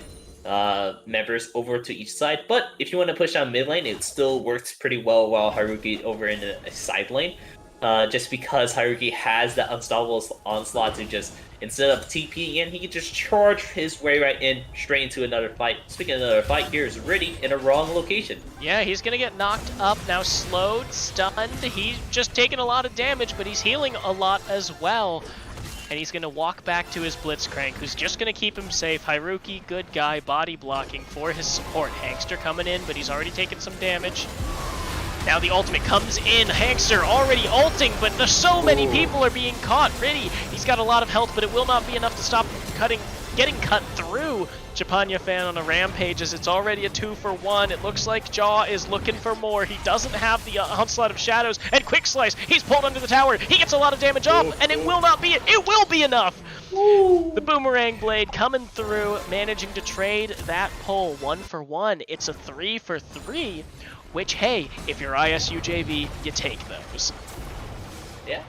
members over to each side. But if you want to push down mid lane, it still works pretty well while Haruki over in a side lane. Just because Haruki has that unstoppable onslaught to just, instead of TPing in, he can just charge his way right in, straight into another fight. Speaking of another fight, here's Riddy in a wrong location. Yeah, he's gonna get knocked up, now slowed, stunned. He's just taking a lot of damage, but he's healing a lot as well. And he's gonna walk back to his Blitzcrank, who's just gonna keep him safe. Haruki, good guy, body blocking for his support. Hankster coming in, but he's already taken some damage. Now the ultimate comes in. Hankster already ulting, but there's so many people are being caught. Riddy, he's got a lot of health, but it will not be enough to stop getting cut through. Chapanya fan on a rampage as it's already a 2-for-1. It looks like Jaw is looking for more. He doesn't have the onslaught of shadows. And Quick Slice, he's pulled under the tower. He gets a lot of damage off, and it will not be it. It will be enough. The Boomerang Blade coming through, managing to trade that pull 1-for-1. It's a 3-for-3. Which, hey, if you're ISUJV, you take those. Yeah.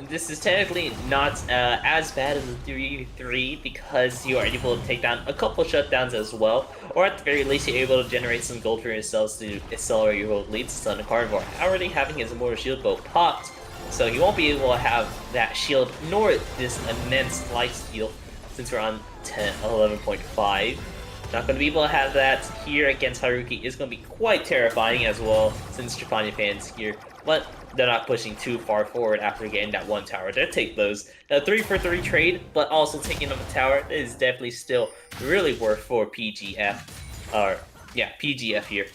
This is technically not as bad as a 3v3 because you are able to take down a couple shutdowns as well, or at the very least you're able to generate some gold for yourselves to accelerate your gold leads. Son of Carnivore already having his Immortal Shield bow popped, so he won't be able to have that shield nor this immense life steal since we're on 11.5. Not going to be able to have that here against Haruki. Is going to be quite terrifying as well since Trapani fans here, but they're not pushing too far forward after getting that one tower. They'll take those. A 3-for-3 trade, but also taking up a tower is definitely still really worth for PGF. PGF here.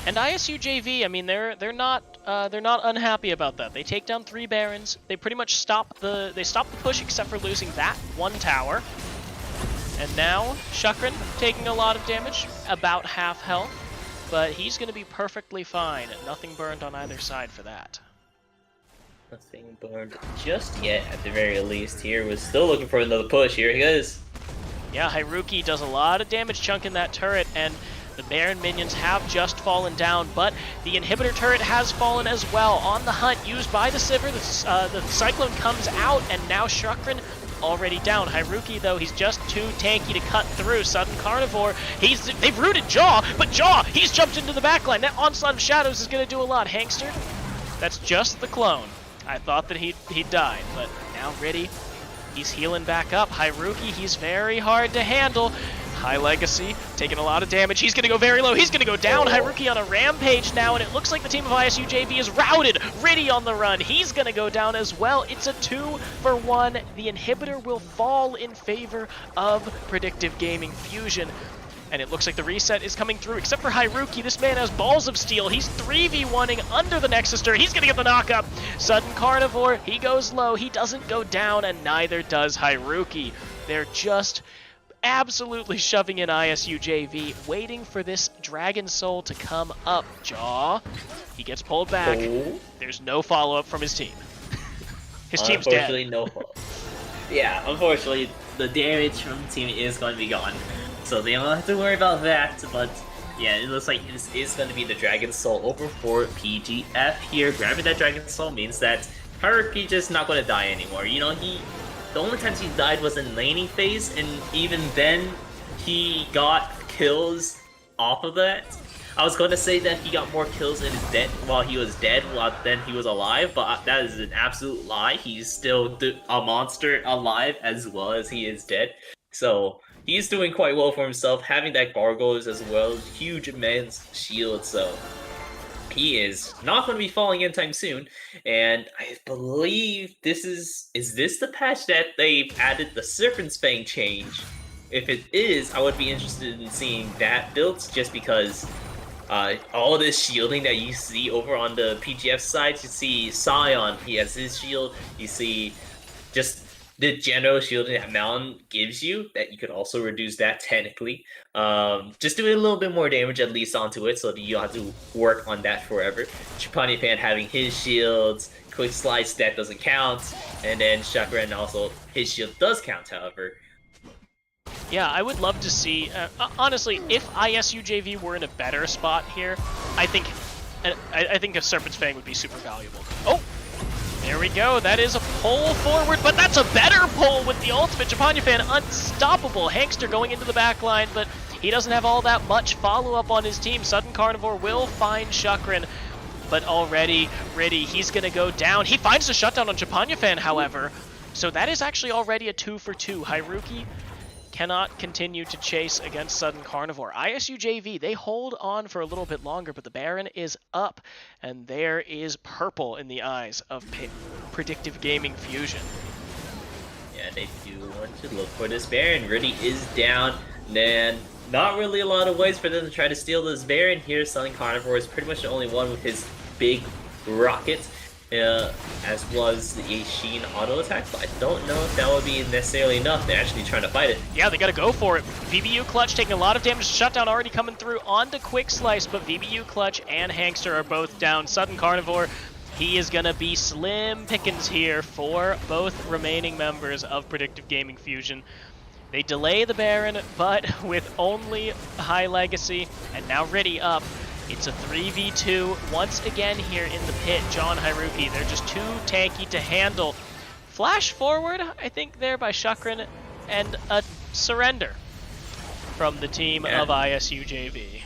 And ISUJV, I mean, they're not unhappy about that. They take down 3 Barons. They pretty much stop the push except for losing that one tower. And now, Shukran taking a lot of damage, about half health, but he's going to be perfectly fine. Nothing burned on either side for that. Nothing burned just yet, at the very least here. We're still looking for another push. Here he goes. Yeah, Haruki does a lot of damage chunking that turret, and the Baron minions have just fallen down, but the Inhibitor turret has fallen as well. On the hunt, used by the Sivir, the Cyclone comes out, and now Shukran already down. Haruki, though, he's just too tanky to cut through. Sudden Carnivore, they've rooted Jaw, but Jaw, he's jumped into the backline. That Onslaught of Shadows is going to do a lot. Hankster, that's just the clone. I thought that he'd died, but now Riddy, he's healing back up. Haruki, he's very hard to handle. High Legacy, taking a lot of damage. He's going to go very low. He's going to go down. Haruki on a rampage now, and it looks like the team of ISUJV is routed. Riddy on the run. He's going to go down as well. It's a 2-for-1. The Inhibitor will fall in favor of Predictive Gaming Fusion. And it looks like the reset is coming through, except for Haruki. This man has balls of steel. He's 3v1ing under the Nexus turret. He's going to get the knock-up. Sudden Carnivore, he goes low. He doesn't go down, and neither does Haruki. They're just absolutely shoving in ISUJV, waiting for this Dragon Soul to come up. Jaw, he gets pulled back. Oh. There's no follow-up from his team. His team's dead. Unfortunately, no follow-up. Yeah, unfortunately, the damage from the team is going to be gone. So they don't have to worry about that, but yeah, it looks like this is going to be the Dragon Soul over for PGF here. Grabbing that Dragon Soul means that Haruki just not going to die anymore. The only times he died was in laning phase, and even then, he got kills off of that. I was going to say that he got more kills while he was dead than he was alive, but that is an absolute lie. He's still a monster alive as well as he is dead. So he's doing quite well for himself, having that gargoyles as well, huge immense shield, so he is not going to be falling anytime soon. And I believe this is this the patch that they've added the Serpent's Fang change? If it is, I would be interested in seeing that built, just because all this shielding that you see over on the PGF side, you see Sion, he has his shield, you see just the general shielding that Mountain gives you, that you could also reduce that technically. Just doing a little bit more damage at least onto it, so that you don't have to work on that forever. Trapani Fan having his shields, Quick Slice that doesn't count, and then Chakran also his shield does count, however. Yeah, I would love to see. Honestly, if ISUJV were in a better spot here, I think a Serpent's Fang would be super valuable. Oh, there we go. That is a pull forward, but that's a better pull with the ultimate. Japanyafan unstoppable. Hankster going into the back line, but he doesn't have all that much follow-up on his team. Sudden Carnivore will find Chakran, but already ready. He's going to go down. He finds the shutdown on Japanyafan, however. So that is actually already a 2 for 2. Hyruki cannot continue to chase against Sudden Carnivore. ISUJV, they hold on for a little bit longer, but the Baron is up, and there is purple in the eyes of Predictive Gaming Fusion. Yeah, they do want to look for this Baron. Rudy is down, then not really a lot of ways for them to try to steal this Baron here. Sudden Carnivore is pretty much the only one with his big rocket. As was the Sheen auto attack, but I don't know if that would be necessarily enough. They're actually trying to fight it. Yeah, they gotta go for it. VBU Clutch taking a lot of damage. Shutdown already coming through onto Quick Slice, but VBU Clutch and Hankster are both down. Sudden Carnivore, he is gonna be slim pickings here for both remaining members of Predictive Gaming Fusion. They delay the Baron, but with only High Legacy, and now ready up. It's a 3v2 once again here in the pit. John Hyruki, they're just too tanky to handle. Flash forward, I think, there by Chakran, and a surrender from the team of ISUJV.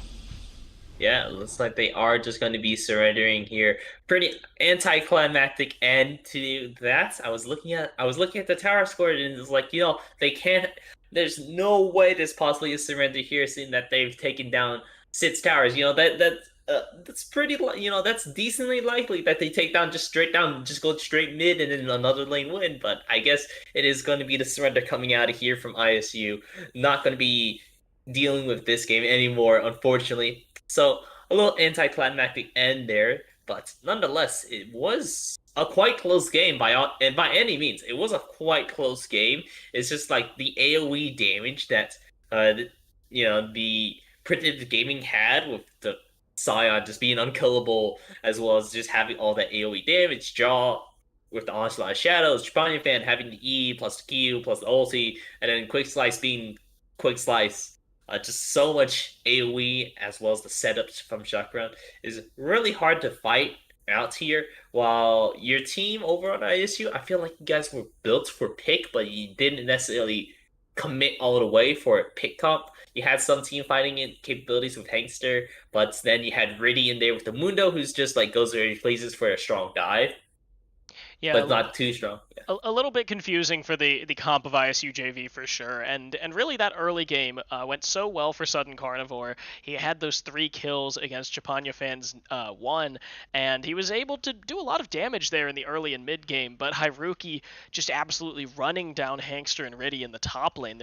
Yeah, it looks like they are just going to be surrendering here. Pretty anticlimactic end to that. I was looking at the tower score, and it's like, they can't. There's no way there's possibly a surrender here, seeing that they've taken down 6 towers. That's pretty. That's decently likely that they take down just go straight mid, and then another lane win. But I guess it is going to be the surrender coming out of here from ISU. Not going to be dealing with this game anymore, unfortunately. So a little anticlimactic end there, but nonetheless, it was a quite close game by any means. It was a quite close game. It's just like the AOE damage that the Predictive Gaming had with the Scion just being unkillable, as well as just having all that AoE damage, Jaw with the Onslaught of Shadows, Trapani Fan having the E plus the Q plus the ulti, and then Quick Slice being Quick Slice. Just so much AoE, as well as the setups from Chakran, is really hard to fight out here. While your team over on ISU, I feel like you guys were built for pick, but you didn't necessarily commit all the way for a pick comp. You had some team fighting capabilities with Hankster, but then you had Riddy in there with the Mundo, who's just like goes very places for a strong dive. Yeah, but not too strong. Yeah. A little bit confusing for the comp of ISUJV for sure, and really that early game went so well for Sudden Carnivore. He had those 3 kills against Japanyafan's 1, and he was able to do a lot of damage there in the early and mid game. But Hyruki just absolutely running down Hankster and Riddy in the top lane.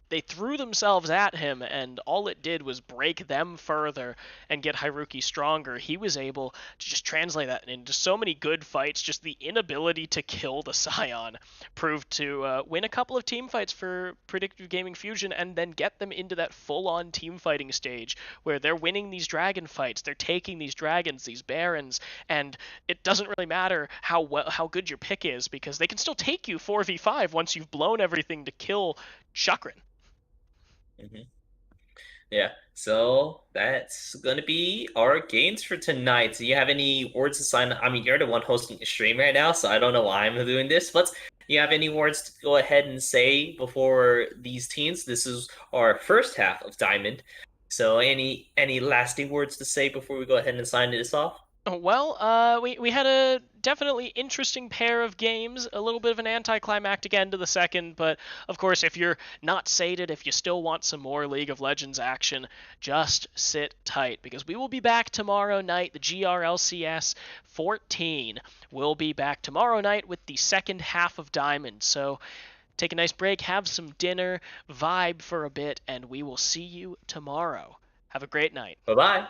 They threw themselves at him, and all it did was break them further and get Hyruki stronger. He was able to just translate that into so many good fights. Just the inability to kill the Scion proved to win a couple of team fights for Predictive Gaming Fusion, and then get them into that full-on team fighting stage where they're winning these dragon fights. They're taking these dragons, these barons, and it doesn't really matter how good your pick is, because they can still take you 4v5 once you've blown everything to kill Chakran. Mm-hmm. Yeah, so that's gonna be our games for tonight. Do you have any words to sign? I mean, you're the one hosting the stream right now, so I don't know why I'm doing this, but you have any words to go ahead and say before these teams? This is our first half of Diamond, so any lasting words to say before we go ahead and sign this off? Well, we had a definitely interesting pair of games, a little bit of an anticlimactic end to the second, but of course, if you're not sated, if you still want some more League of Legends action, just sit tight, because we will be back tomorrow night. The GRLCS 14 will be back tomorrow night with the second half of Diamond, so take a nice break, have some dinner, vibe for a bit, and we will see you tomorrow. Have a great night. Bye-bye.